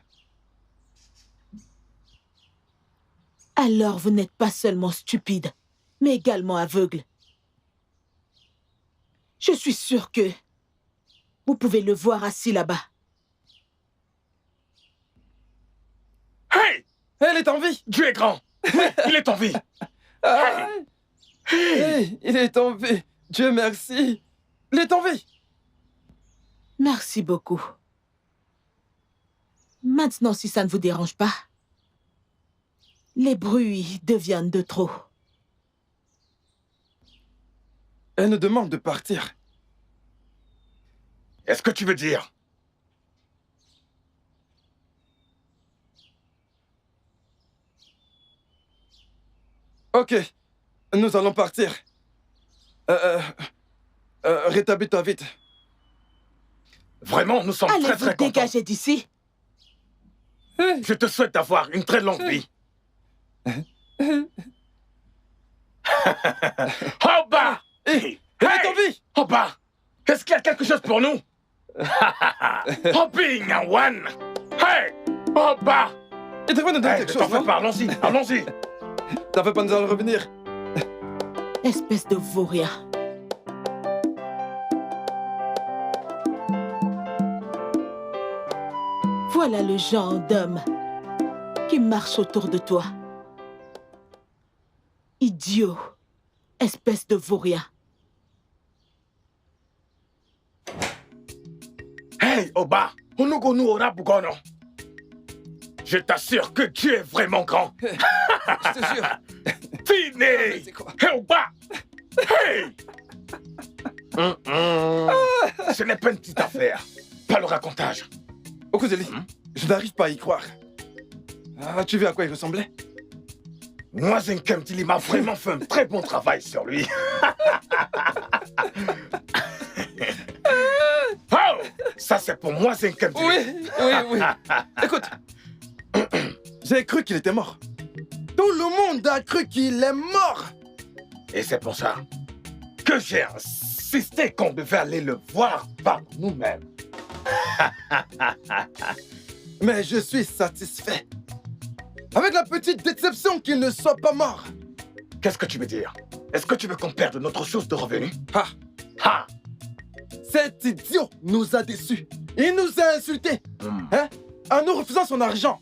Alors vous n'êtes pas seulement stupide, mais également aveugle. Je suis sûre que vous pouvez le voir assis là-bas. Hey! Elle est en vie. Dieu est grand. Oui, il est en vie. Ah. Hey, il est en vie. Dieu merci. Il est en vie. Merci beaucoup. Maintenant, si ça ne vous dérange pas, les bruits deviennent de trop. Elle nous demande de partir. Est-ce que tu veux dire? Ok, nous allons partir. Rétablis-toi vite. Vraiment, nous sommes très Allez-vous très contents. dégager d'ici? Je te souhaite d'avoir une très longue vie. Oba! Elle est en vie! Oba! Est-ce qu'il y a quelque chose pour nous? Hoping one! Hey! Oba! Il devrait nous donner quelque chose, non? Allons-y, allons-y! T'en fais pas, nous allons revenir. Espèce de vaurien. Voilà le genre d'homme qui marche autour de toi. Idiot. Espèce de vaurien. Hey, Oba! Onugonu Orabugono! Je t'assure que tu es vraiment grand! Je te jure. Fini! C'est quoi? Hey, Oba! Hey! Ce n'est pas une petite affaire. Pas le racontage. Okuzeli, je n'arrive pas à y croire. Ah, tu vois à quoi il ressemblait? Moisin Kemdili m'a vraiment fait un très bon travail sur lui. Oh, ça c'est pour Moisin Kemdili. Oui. Écoute, j'ai cru qu'il était mort. Tout le monde a cru qu'il est mort. Et c'est pour ça que j'ai insisté qu'on devait aller le voir par nous-mêmes. Mais je suis satisfait. Avec la petite déception qu'il ne soit pas mort. Qu'est-ce que tu veux dire? Est-ce que tu veux qu'on perde notre source de revenus? Ah! Cet idiot nous a déçus. Il nous a insultés. Hein? En nous refusant son argent.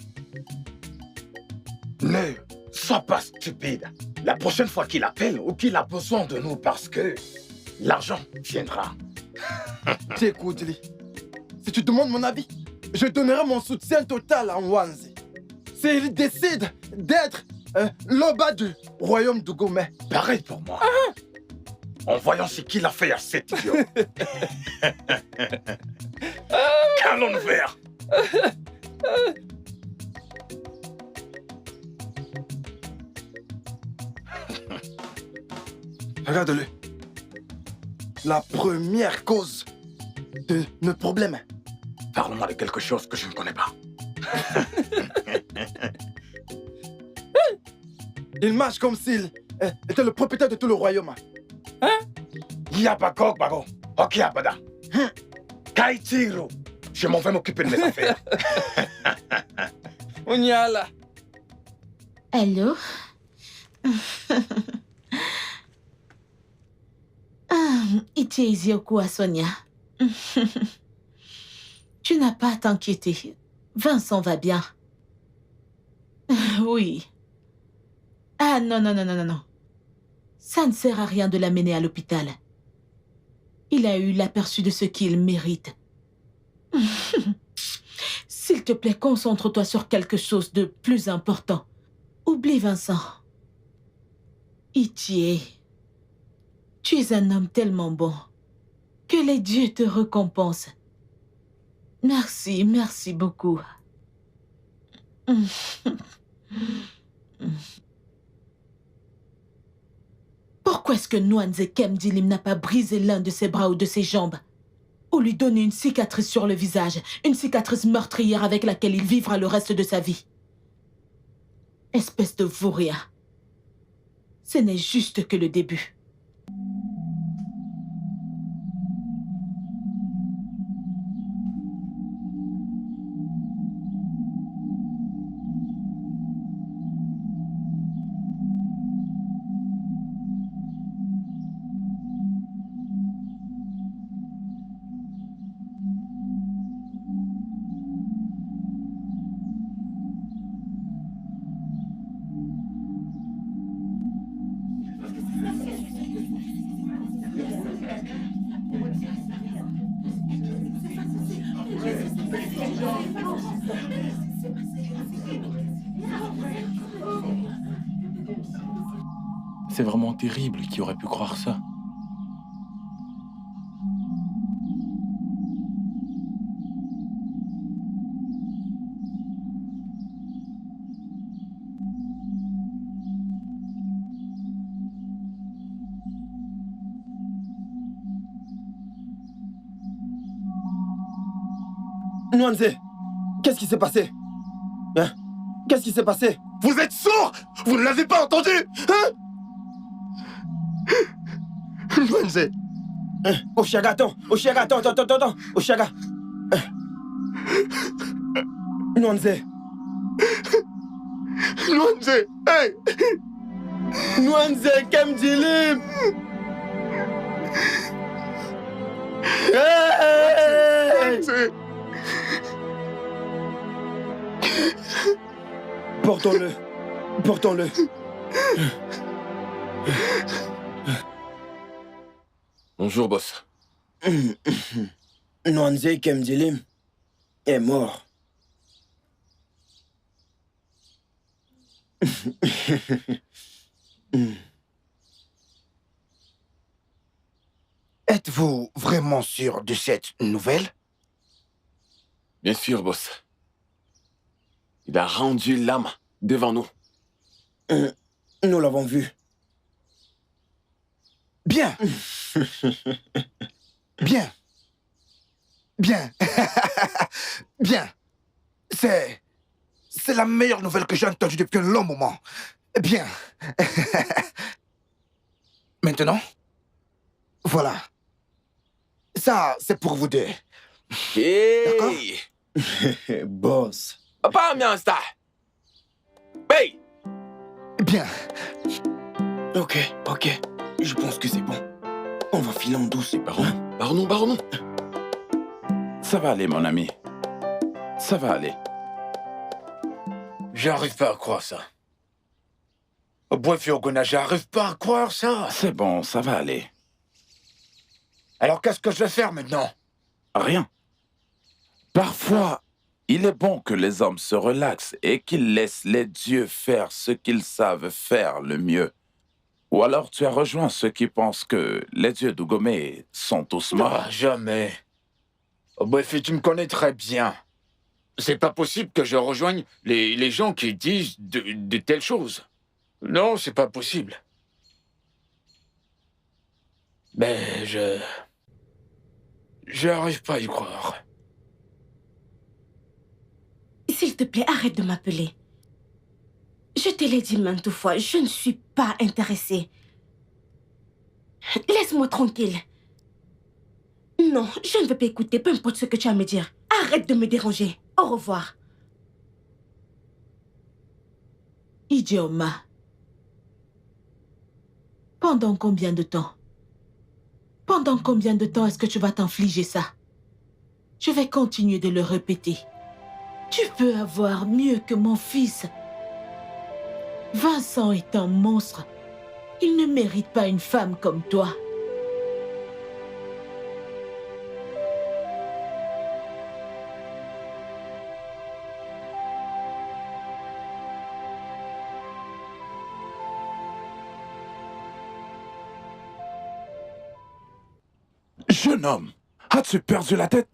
Ne sois pas stupide. La prochaine fois qu'il appelle ou qu'il a besoin de nous parce que l'argent viendra. Écoute, Lee, si tu demandes mon avis, je donnerai mon soutien total à Nwanze. S'il décide d'être l'Oba du royaume du Gomé. Pareil pour moi. En voyant ce qu'il a fait à cet idiot. Qu'allons-nous faire? Regarde-le. La première cause de nos problèmes. Parle-moi de quelque chose que je ne connais pas. Il marche comme s'il était le propriétaire de tout le royaume. Hein? Yabagog bago. Ok, abada. Kaitiro. Je m'en vais m'occuper de mes affaires. Onyala. Allô? Itiezioku à Sonia. Tu n'as pas à t'inquiéter. Vincent va bien. Oui. Ah non. Ça ne sert à rien de l'amener à l'hôpital. Il a eu l'aperçu de ce qu'il mérite. S'il te plaît, concentre-toi sur quelque chose de plus important. Oublie Vincent. Itie, tu es un homme tellement bon. Que les dieux te récompensent. Merci beaucoup. Pourquoi est-ce que Nwanze Kemdilim n'a pas brisé l'un de ses bras ou de ses jambes? Ou lui donné une cicatrice sur le visage, une cicatrice meurtrière avec laquelle il vivra le reste de sa vie? Espèce de vaurien. Ce n'est juste que le début. C'est vraiment terrible, qui aurait pu croire ça? Nwanze, qu'est-ce qui s'est passé? Hein? Qu'est-ce qui s'est passé? Vous êtes sourds? Vous ne l'avez pas entendu? Hein? Nwanze. Oshiaga, attends. Oshiaga. Nwanze. Hey! Nwanze Kemdilim. Hey! Portons-le. Bonjour, boss. Nwanze Kemdilim est mort. Êtes-vous vraiment sûr de cette nouvelle? Bien sûr, boss. Il a rendu l'âme devant nous. Nous l'avons vu. Bien. Bien. Bien. Bien. C'est la meilleure nouvelle que j'ai entendue depuis un long moment. Bien. Maintenant, voilà. Ça, c'est pour vous deux. Hey! Boss. Pas bien, ça. Hey! Bien. Ok. Je pense que c'est bon. On va filer en douce. Baron. Ça va aller, mon ami. Ça va aller. J'arrive pas à croire ça. Boy-Fiogona, j'arrive pas à croire ça. C'est bon, ça va aller. Alors qu'est-ce que je vais faire maintenant? Rien. Parfois, il est bon que les hommes se relaxent et qu'ils laissent les dieux faire ce qu'ils savent faire le mieux. Ou alors tu as rejoint ceux qui pensent que les dieux d'Ougomé sont tous morts. Ah, jamais. Boy-Fi, tu me connais très bien. C'est pas possible que je rejoigne les gens qui disent de telles choses. Non, c'est pas possible. Mais j'arrive pas à y croire. S'il te plaît, arrête de m'appeler. Je te l'ai dit maintes fois, je ne suis pas intéressée. Laisse-moi tranquille. Non, je ne veux pas écouter, peu importe ce que tu as à me dire. Arrête de me déranger. Au revoir. Idioma. Pendant combien de temps? Pendant combien de temps est-ce que tu vas t'infliger ça? Je vais continuer de le répéter. Tu peux avoir mieux que mon fils. Vincent est un monstre. Il ne mérite pas une femme comme toi. Jeune homme, as-tu perdu la tête?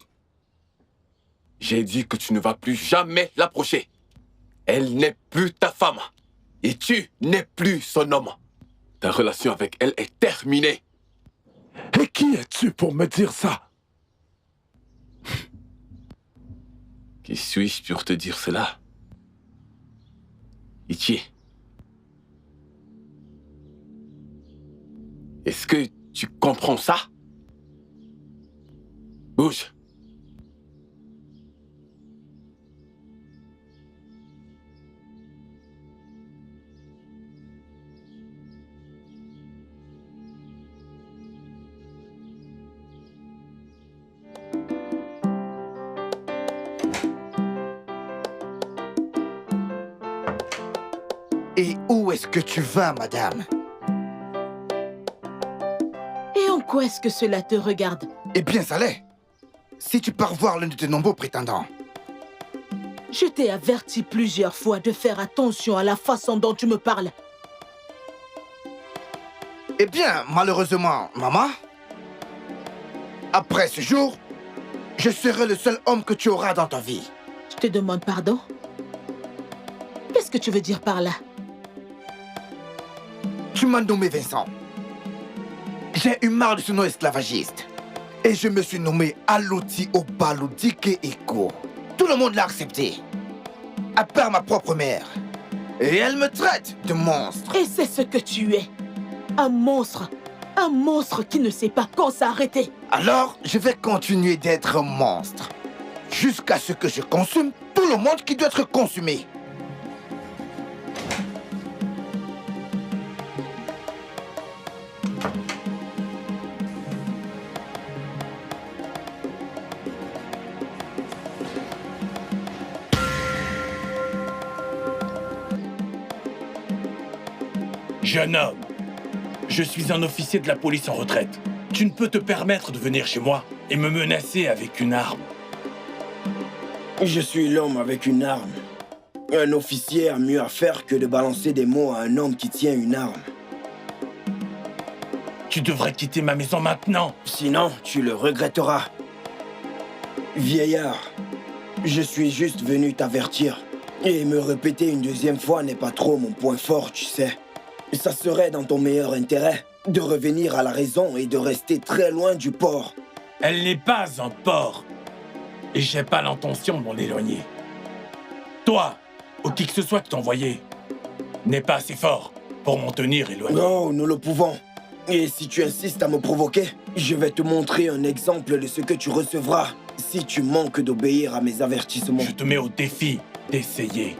J'ai dit que tu ne vas plus jamais l'approcher. Elle n'est plus ta femme. Et tu n'es plus son homme. Ta relation avec elle est terminée. Et qui es-tu pour me dire ça? Qui suis-je pour te dire cela? Ichi. Est-ce que tu comprends ça? Bouge. Et où est-ce que tu vas, madame? Et en quoi est-ce que cela te regarde? Eh bien, ça l'est. Si tu pars voir l'un de tes nombreux prétendants. Je t'ai averti plusieurs fois de faire attention à la façon dont tu me parles. Eh bien, malheureusement, maman, après ce jour, je serai le seul homme que tu auras dans ta vie. Je te demande pardon? Qu'est-ce que tu veux dire par là? Tu m'as nommé Vincent. J'ai eu marre de ce nom esclavagiste. Et je me suis nommé Aloti Obaludike Eko. Tout le monde l'a accepté. À part ma propre mère. Et elle me traite de monstre. Et c'est ce que tu es. Un monstre. Un monstre qui ne sait pas quand s'arrêter. Alors, je vais continuer d'être un monstre. Jusqu'à ce que je consume tout le monde qui doit être consumé. Jeune homme, je suis un officier de la police en retraite. Tu ne peux te permettre de venir chez moi et me menacer avec une arme. Je suis l'homme avec une arme. Un officier a mieux à faire que de balancer des mots à un homme qui tient une arme. Tu devrais quitter ma maison maintenant. Sinon, tu le regretteras. Vieillard, je suis juste venu t'avertir. Et me répéter une deuxième fois n'est pas trop mon point fort, tu sais. Ça serait dans ton meilleur intérêt de revenir à la raison et de rester très loin du port. Elle n'est pas un port. Et j'ai pas l'intention de m'en éloigner. Toi, ou qui que ce soit que t'envoyais, n'est pas assez fort pour m'en tenir éloigné. Non, nous le pouvons. Et si tu insistes à me provoquer, je vais te montrer un exemple de ce que tu recevras si tu manques d'obéir à mes avertissements. Je te mets au défi d'essayer.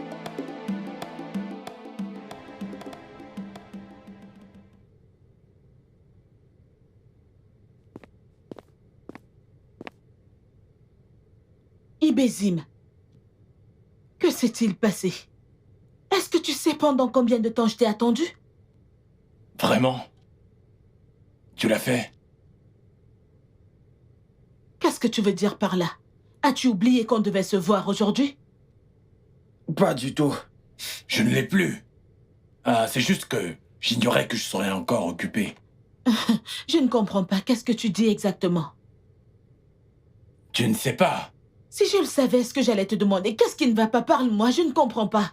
Ibezim, que s'est-il passé? Est-ce que tu sais pendant combien de temps je t'ai attendu? Vraiment? Tu l'as fait? Qu'est-ce que tu veux dire par là? As-tu oublié qu'on devait se voir aujourd'hui? Pas du tout. Je ne l'ai plus. Ah, c'est juste que j'ignorais que je serais encore occupé. Je ne comprends pas. Qu'est-ce que tu dis exactement? Tu ne sais pas. Si je le savais, ce que j'allais te demander, qu'est-ce qui ne va pas? Parle-moi, je ne comprends pas.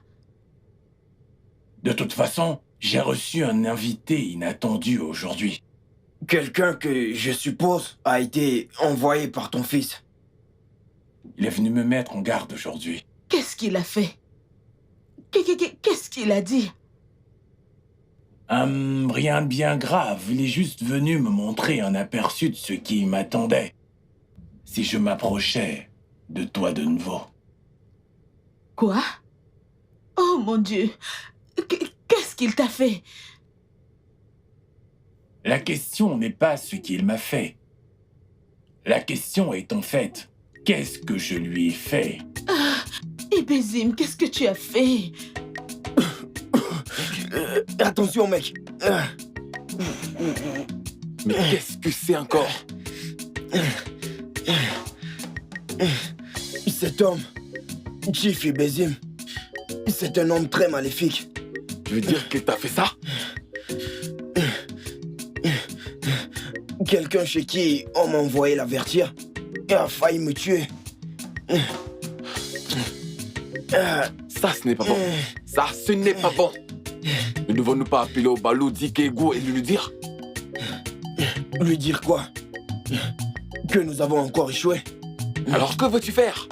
De toute façon, j'ai reçu un invité inattendu aujourd'hui. Quelqu'un que, je suppose, a été envoyé par ton fils. Il est venu me mettre en garde aujourd'hui. Qu'est-ce qu'il a fait? Qu'est-ce qu'il a dit? Rien de bien grave. Il est juste venu me montrer un aperçu de ce qui m'attendait si je m'approchais de toi de nouveau. Quoi? Oh mon Dieu! Qu'est-ce qu'il t'a fait? La question n'est pas ce qu'il m'a fait. La question est en fait, qu'est-ce que je lui ai fait? Ibezim, qu'est-ce que tu as fait? Attention, mec. Mais qu'est-ce que c'est encore? Cet homme, Chief Ibezim, c'est un homme très maléfique. Tu veux dire que t'as fait ça? Quelqu'un chez qui on m'a envoyé l'avertir a failli me tuer. Ça, ce n'est pas bon. Ça, ce n'est pas bon. Ne devons-nous pas appeler au Balou, Dikego et lui dire? Lui dire quoi? Que nous avons encore échoué. Alors que veux-tu faire?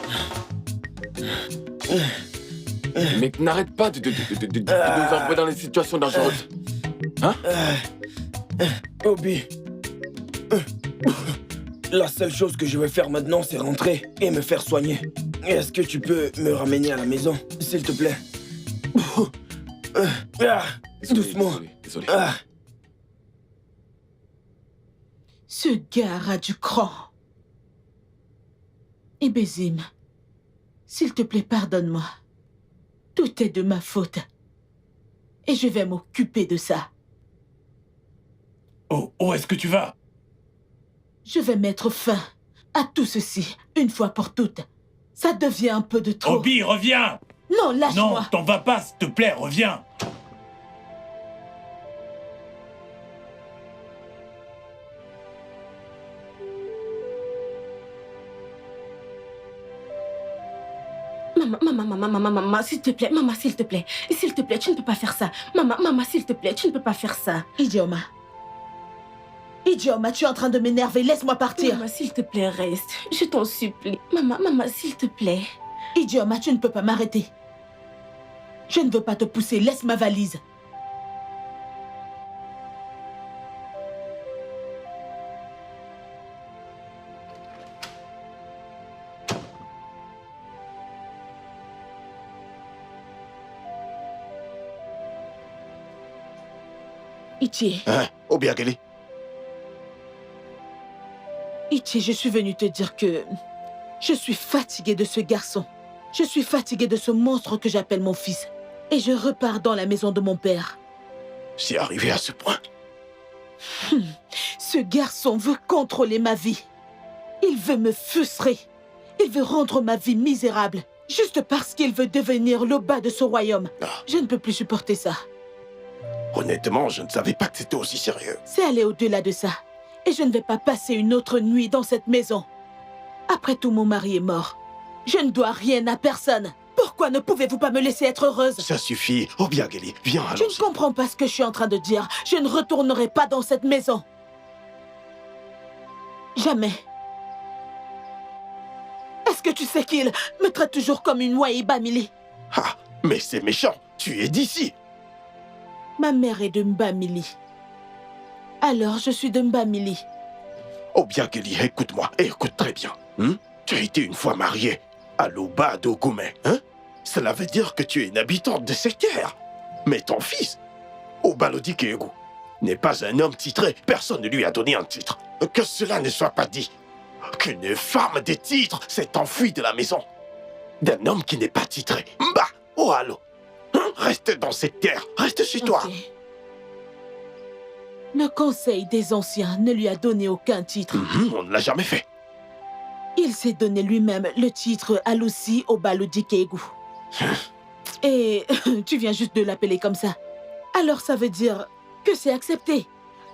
Mec, n'arrête pas de nous envoyer dans les situations dangereuses. Hein? Obi, la seule chose que je vais faire maintenant, c'est rentrer et me faire soigner. Est-ce que tu peux me ramener à la maison, s'il te plaît? Désolé, doucement. Désolé. Ce gars a du cran. Ibezim, s'il te plaît, pardonne-moi. Tout est de ma faute. Et je vais m'occuper de ça. Oh, où est-ce que tu vas? Je vais mettre fin à tout ceci, une fois pour toutes. Ça devient un peu de trop. Obi, reviens! Non, lâche-moi. Non, t'en vas pas, s'il te plaît, reviens! Maman, s'il te plaît, maman, s'il te plaît. S'il te plaît, tu ne peux pas faire ça. Maman, s'il te plaît, tu ne peux pas faire ça. Idioma. Idioma, tu es en train de m'énerver, laisse-moi partir. Maman, s'il te plaît, reste. Je t'en supplie. Maman, s'il te plaît. Idioma, tu ne peux pas m'arrêter. Je ne veux pas te pousser, laisse ma valise. Ichi. Hein? Obiageli? Ichi, je suis venue te dire que je suis fatiguée de ce garçon. Je suis fatiguée de ce monstre que j'appelle mon fils. Et je repars dans la maison de mon père. C'est arrivé à ce point. Ce garçon veut contrôler ma vie. Il veut me frustrer. Il veut rendre ma vie misérable. Juste parce qu'il veut devenir le bas de ce royaume. Je ne peux plus supporter ça. Honnêtement, je ne savais pas que c'était aussi sérieux. C'est aller au-delà de ça. Et je ne vais pas passer une autre nuit dans cette maison. Après tout, mon mari est mort. Je ne dois rien à personne. Pourquoi ne pouvez-vous pas me laisser être heureuse? Ça suffit. Obiageli, viens, Je allons-y. ne comprends pas ce que je suis en train de dire. Je ne retournerai pas dans cette maison. Jamais. Est-ce que tu sais qu'il me traite toujours comme une Waïba Mili? Ah, mais c'est méchant. Tu es d'ici. Ma mère est de Mbamili. Alors, je suis de Mbamili. Obiageli, écoute-moi, et écoute très bien. Tu as été une fois mariée à Louba d'Ogoumen, hein? Cela veut dire que tu es une habitante de ces terres. Mais ton fils, Obalodi Keegu, n'est pas un homme titré. Personne ne lui a donné un titre. Que cela ne soit pas dit. Qu'une femme des titres s'est enfuie de la maison. D'un homme qui n'est pas titré. Mba, oh allô. Reste dans cette terre. Reste chez toi. Ok. Le conseil des anciens ne lui a donné aucun titre. On ne l'a jamais fait. Il s'est donné lui-même le titre Alusi Obalodi Keegu. Et tu viens juste de l'appeler comme ça. Alors ça veut dire que c'est accepté.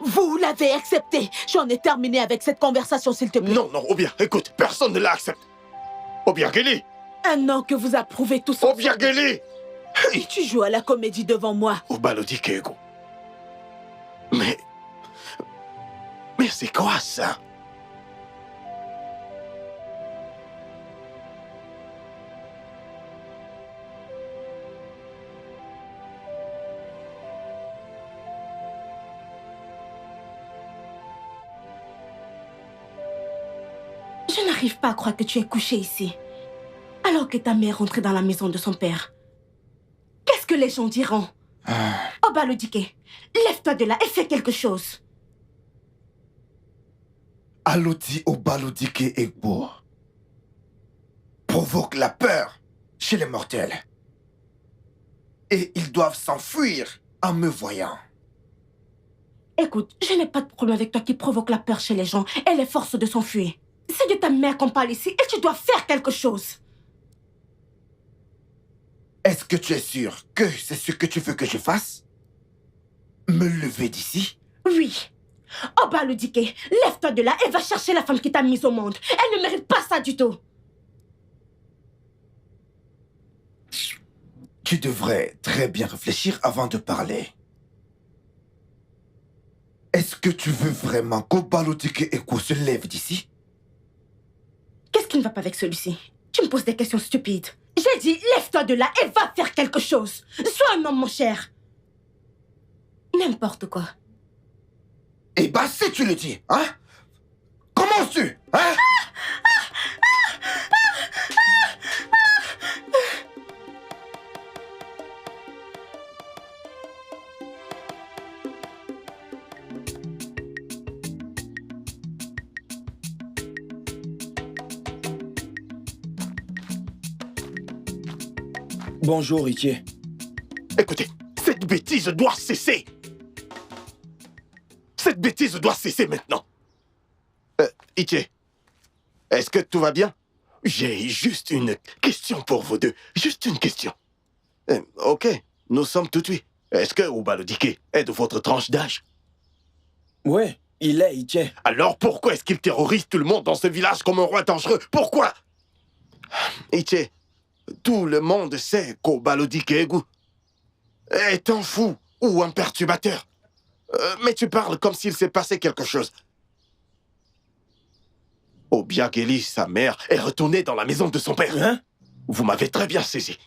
Vous l'avez accepté. J'en ai terminé avec cette conversation, s'il te plaît. Non, non, Obia, écoute, personne ne l'accepte. Obiageli. Un an que vous approuvez tout ça. Obiageli. Et tu joues à la comédie devant moi. Obalodi Keegu. Mais c'est quoi ça? Je n'arrive pas à croire que tu es couché ici, alors que ta mère est rentrée dans la maison de son père. Qu'est-ce que les gens diront? Obalodike, lève-toi de là et fais quelque chose. Aloti Obalodike Egbo provoque la peur chez les mortels. Et ils doivent s'enfuir en me voyant. Écoute, je n'ai pas de problème avec toi qui provoque la peur chez les gens et les force de s'enfuir. C'est de ta mère qu'on parle ici et tu dois faire quelque chose. Est-ce que tu es sûr que c'est ce que tu veux que je fasse? Me lever d'ici? Oui. Obalodike, lève-toi de là et va chercher la femme qui t'a mise au monde. Elle ne mérite pas ça du tout. Tu devrais très bien réfléchir avant de parler. Est-ce que tu veux vraiment qu'Obalodike Eko se lève d'ici? Qu'est-ce qui ne va pas avec celui-ci? Tu me poses des questions stupides. J'ai dit, lève-toi de là et va faire quelque chose. Sois un homme, mon cher. N'importe quoi. Eh ben, si tu le dis, hein? Commences-tu, hein? Bonjour, Riquier. Écoutez, cette bêtise doit cesser. Cette bêtise doit cesser maintenant. Iché, est-ce que tout va bien? J'ai juste une question pour vous deux. Juste une question. Ok, nous sommes tout de suite. Est-ce que Obalodike est de votre tranche d'âge? Ouais, il est, Iché. Alors pourquoi est-ce qu'il terrorise tout le monde dans ce village comme un roi dangereux? Pourquoi? Iché, tout le monde sait qu'Obalodike Egu est un fou ou un perturbateur. Mais tu parles comme s'il s'est passé quelque chose. Obiageli, sa mère, est retournée dans la maison de son père. Hein? Vous m'avez très bien saisi.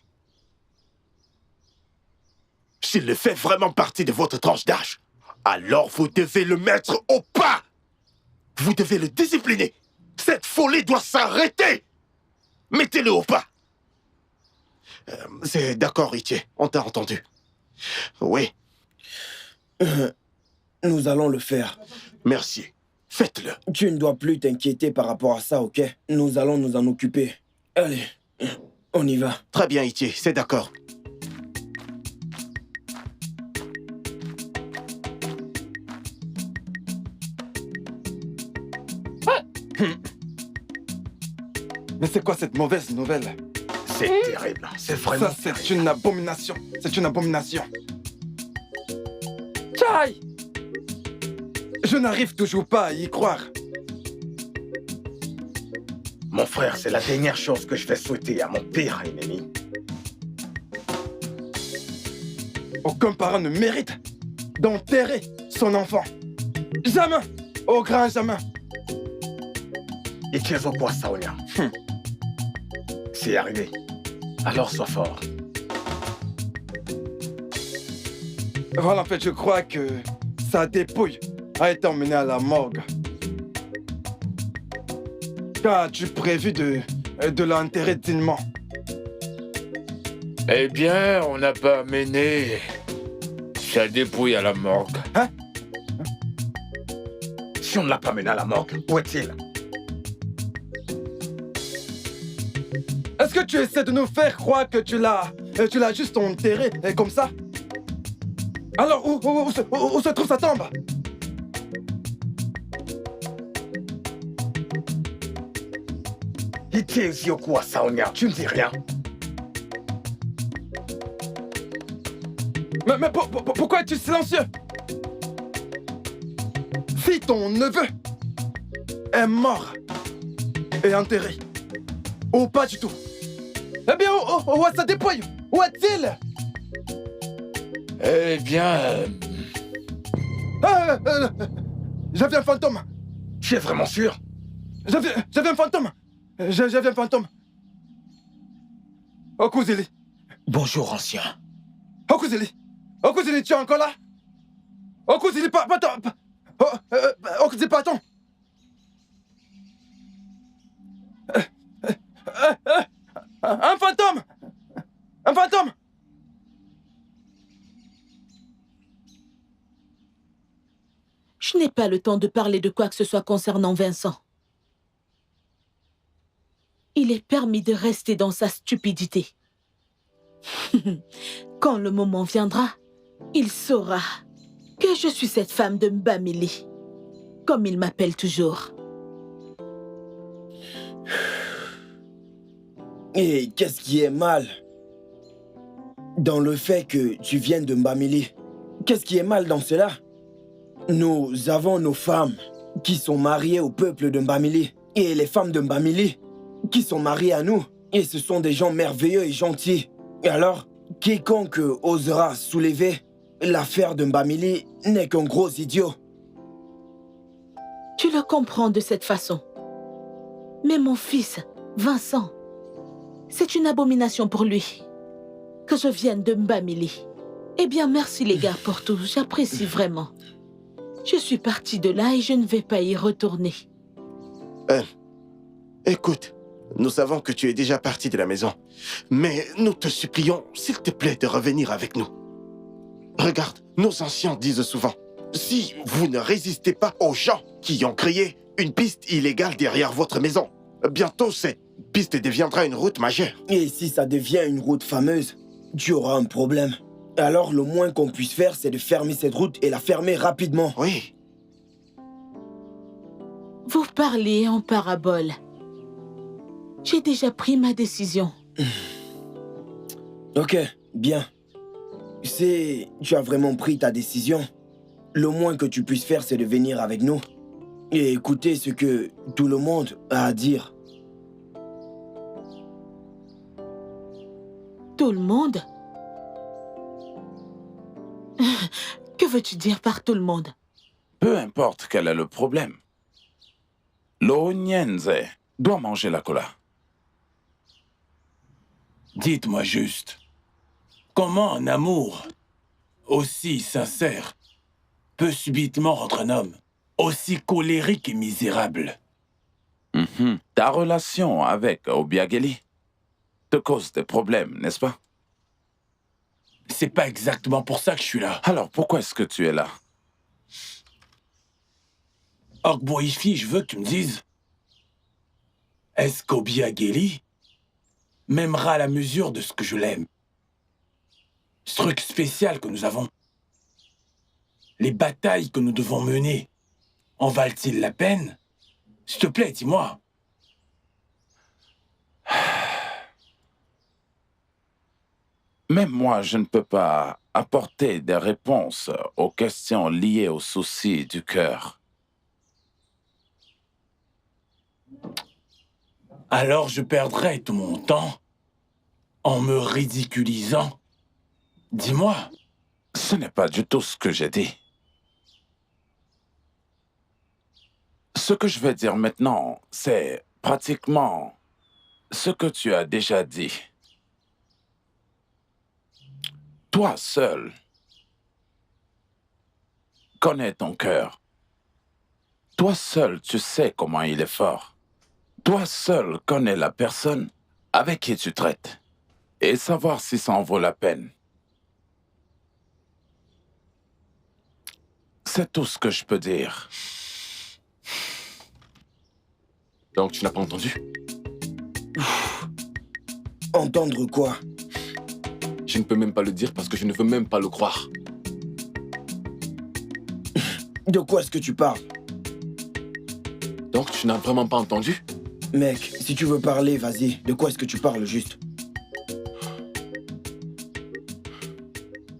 S'il le fait vraiment partie de votre tranche d'âge, alors vous devez le mettre au pas. Vous devez le discipliner. Cette folie doit s'arrêter. Mettez-le au pas. C'est d'accord, Iché. On t'a entendu. Oui. Nous allons le faire. Merci. Faites-le. Tu ne dois plus t'inquiéter par rapport à ça, ok? Nous allons nous en occuper. Allez, on y va. Très bien, Iché. C'est d'accord. Mais c'est quoi cette mauvaise nouvelle? C'est terrible. C'est vraiment... Ça, c'est une abomination. C'est une abomination. Aïe! Je n'arrive toujours pas à y croire. Mon frère, c'est la dernière chose que je vais souhaiter à mon pire ennemi. Aucun parent ne mérite d'enterrer son enfant. Jamais! Au grand jamais! Et tu es au quoi, Saonia? C'est arrivé. Alors sois fort. Voilà, en fait, je crois que sa dépouille a été emmenée à la morgue. Qu'as-tu prévu de l'enterrer dignement? Eh bien, on n'a pas amené sa dépouille à la morgue. Hein? Si on ne l'a pas mené à la morgue, où est-il? Est-ce que tu essaies de nous faire croire que tu l'as juste enterré comme ça? Alors, où se trouve sa tombe? Iti Yokua Saonia, tu ne dis rien. Mais pourquoi es-tu silencieux? Si ton neveu est mort et enterré, ou pas du tout, eh bien, où est sa dépouille? Où est-il? Eh bien... J'avais un fantôme. Tu es vraiment sûr? J'avais un fantôme. J'avais un fantôme. Okuzili. Bonjour, ancien. Okuzili. Okuzili, tu es encore là? Okuzili, Okuzili, pardon. Un fantôme! Un fantôme! Je n'ai pas le temps de parler de quoi que ce soit concernant Vincent. Il est permis de rester dans sa stupidité. Quand le moment viendra, il saura que je suis cette femme de Mbamili, comme il m'appelle toujours. Et qu'est-ce qui est mal dans le fait que tu viennes de Mbamili? Qu'est-ce qui est mal dans cela? Nous avons nos femmes qui sont mariées au peuple de Mbamili et les femmes de Mbamili qui sont mariées à nous. Et ce sont des gens merveilleux et gentils. Et alors, quiconque osera soulever l'affaire de Mbamili n'est qu'un gros idiot. Tu le comprends de cette façon. Mais mon fils, Vincent, c'est une abomination pour lui que je vienne de Mbamili. Eh bien, merci les gars pour tout. J'apprécie vraiment. Je suis partie de là et je ne vais pas y retourner. Écoute, nous savons que tu es déjà parti de la maison. Mais nous te supplions, s'il te plaît, de revenir avec nous. Regarde, nos anciens disent souvent, si vous ne résistez pas aux gens qui ont créé une piste illégale derrière votre maison, bientôt cette piste deviendra une route majeure. Et si ça devient une route fameuse, tu auras un problème. Alors le moins qu'on puisse faire, c'est de fermer cette route et la fermer rapidement. Oui. Vous parlez en parabole. J'ai déjà pris ma décision. Ok, bien. Tu as vraiment pris ta décision. Le moins que tu puisses faire, c'est de venir avec nous et écouter ce que tout le monde a à dire. Tout le monde? Que veux-tu dire par tout le monde? Peu importe quel est le problème. L'Onienze doit manger la cola. Dites-moi juste, comment un amour aussi sincère peut subitement rendre un homme aussi colérique et misérable? Ta relation avec Obiageli te cause des problèmes, n'est-ce pas? C'est pas exactement pour ça que je suis là. Alors pourquoi est-ce que tu es là? Ogboifi, je veux que tu me dises, est-ce qu'Obiageli m'aimera à la mesure de ce que je l'aime? Ce truc spécial que nous avons. Les batailles que nous devons mener, en valent-ils la peine? S'il te plaît, dis-moi. Même moi, je ne peux pas apporter des réponses aux questions liées aux soucis du cœur. Alors je perdrai tout mon temps en me ridiculisant. Dis-moi. Ce n'est pas du tout ce que j'ai dit. Ce que je vais dire maintenant, c'est pratiquement ce que tu as déjà dit. Toi seul connais ton cœur. Toi seul, tu sais comment il est fort. Toi seul connais la personne avec qui tu traites et savoir si ça en vaut la peine. C'est tout ce que je peux dire. Donc tu n'as pas entendu? Entendre quoi? Je ne peux même pas le dire parce que je ne veux même pas le croire. De quoi est-ce que tu parles? Donc tu n'as vraiment pas entendu? Mec, si tu veux parler, vas-y. De quoi est-ce que tu parles juste?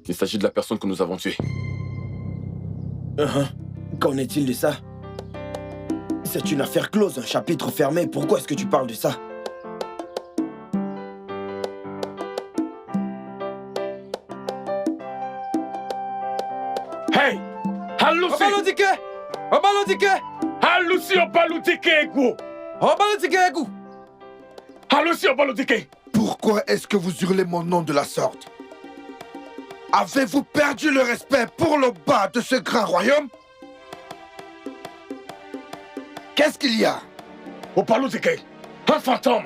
Il s'agit de la personne que nous avons tuée. Qu'en est-il de ça? C'est une affaire close, un chapitre fermé. Pourquoi est-ce que tu parles de ça? Hey! Halusi! Obalotike! Obalotike! Halusi obalotike ego! Obalotike ego! Halusi obalotike! Pourquoi est-ce que vous hurlez mon nom de la sorte? Avez-vous perdu le respect pour le bas de ce grand royaume? Qu'est-ce qu'il y a? Obalotike! Un fantôme!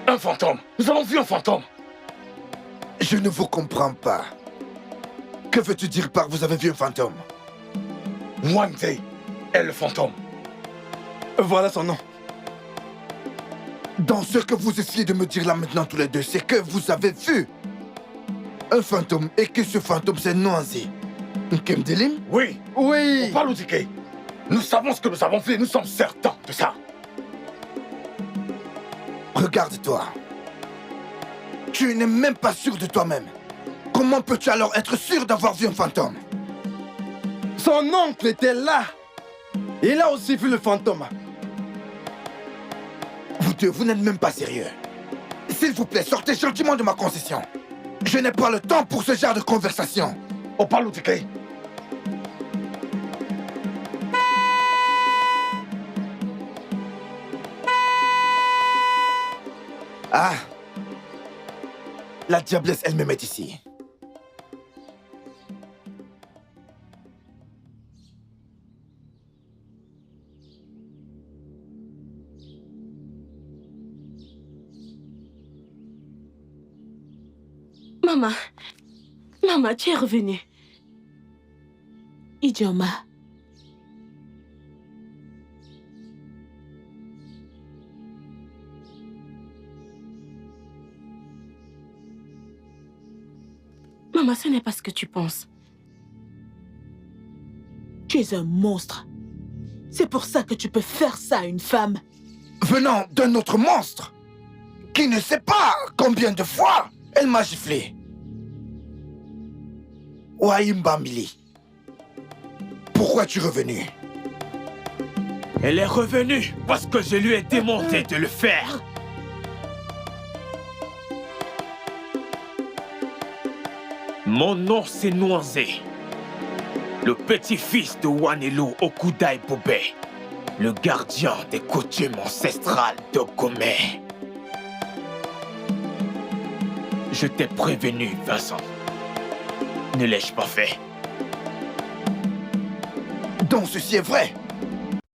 Un fantôme! Nous avons vu un fantôme! Je ne vous comprends pas. Que veux-tu dire par vous avez vu un fantôme? Wanze est le fantôme. Voilà son nom. Dans ce que vous essayez de me dire là maintenant tous les deux, c'est que vous avez vu un fantôme et que ce fantôme c'est Noisy. Nkemdelim? Oui. Oui. Obalotike! Nous savons ce que nous avons fait, nous sommes certains de ça. Regarde-toi. Tu n'es même pas sûr de toi-même. Comment peux-tu alors être sûr d'avoir vu un fantôme? Son oncle était là. Il a aussi vu le fantôme. Vous deux, vous n'êtes même pas sérieux. S'il vous plaît, sortez gentiment de ma concession. Je n'ai pas le temps pour ce genre de conversation. Obalotike! Ah! La diablesse elle-même est ici. Maman. Maman, tu es revenue. Idioma. Maman, ce n'est pas ce que tu penses. Tu es un monstre. C'est pour ça que tu peux faire ça à une femme. Venant d'un autre monstre qui ne sait pas combien de fois elle m'a giflé. Waimba Mili, pourquoi es-tu revenu? Elle est revenue parce que je lui ai demandé de le faire. Mon nom c'est Noisé, le petit-fils de Wanelo Okudai Bobe, le gardien des coutumes ancestrales de Gomé. Je t'ai prévenu, Vincent. Ne l'ai-je pas fait? Donc ceci est vrai.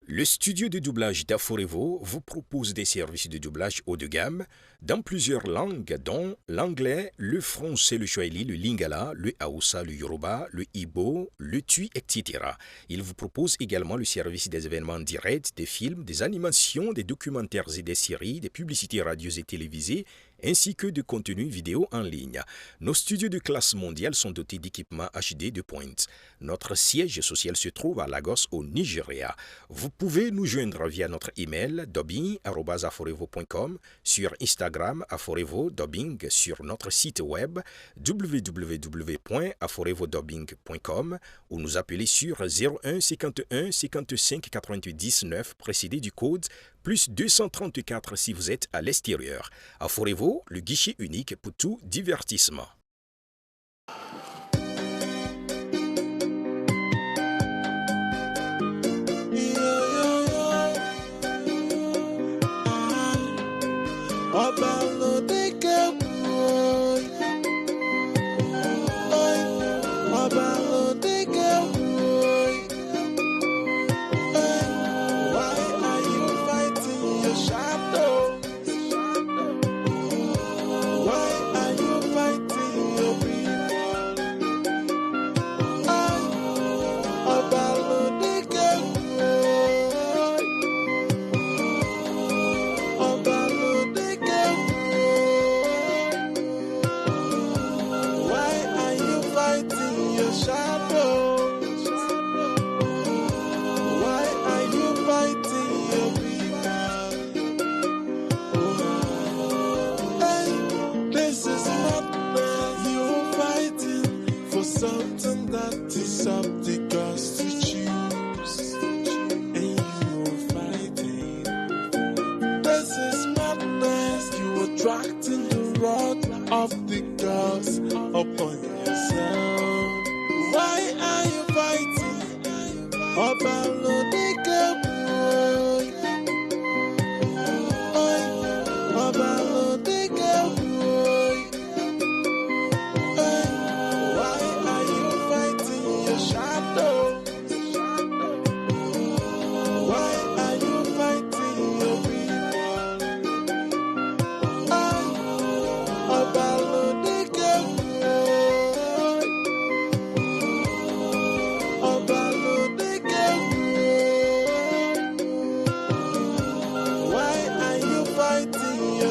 Le studio de doublage d'Aforevo vous propose des services de doublage haut de gamme dans plusieurs langues, dont l'anglais, le français, le swahili, le lingala, le haoussa, le yoruba, le igbo, le tui, etc. Il vous propose également le service des événements directs, des films, des animations, des documentaires et des séries, des publicités radios et télévisées, ainsi que de contenus vidéo en ligne. Nos studios de classe mondiale sont dotés d'équipements HD de pointe. Notre siège social se trouve à Lagos, au Nigeria. Vous pouvez nous joindre via notre email dubbing@aforevo.com, sur Instagram Aforevo Dubbing, sur notre site web www.aforevodubbing.com ou nous appeler sur 01 51 55 88 19 précédé du code plus 234 si vous êtes à l'extérieur. Aforevo, le guichet unique pour tout divertissement. Something that is up the girls to choose, and you are fighting. This is madness. You attracting the wrath of the girls upon yourself. Why are you fighting?